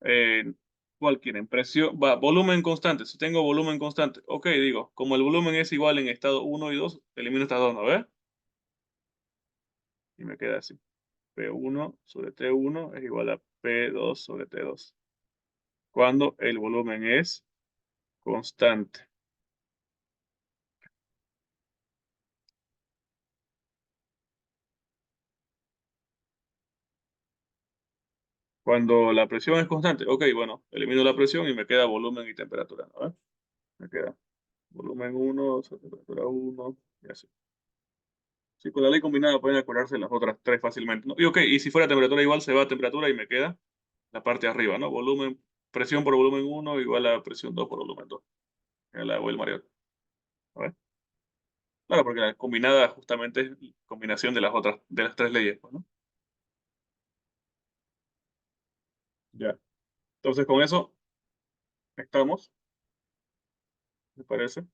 eh, cualquier presión, volumen constante. Si tengo volumen constante, ok, digo, como el volumen es igual en estado 1 y 2, elimino estas dos, ¿no ves? Y me queda así. P1 sobre T1 es igual a P2 sobre T2. Cuando el volumen es constante. Cuando la presión es constante, ok, bueno, elimino la presión y me queda volumen y temperatura, ¿no? Me queda volumen 1, temperatura 1, y así. Sí, con la ley combinada pueden acordarse las otras tres fácilmente, ¿no? Y ok, y si fuera temperatura igual, se va a temperatura y me queda la parte de arriba, ¿no? Volumen, presión por volumen 1 igual a presión 2 por volumen 2. El agua y el Mario. A ver. Claro, porque la combinada justamente es combinación de las otras, de las tres leyes, pues, ¿no? Ya. Entonces con eso estamos, ¿me parece?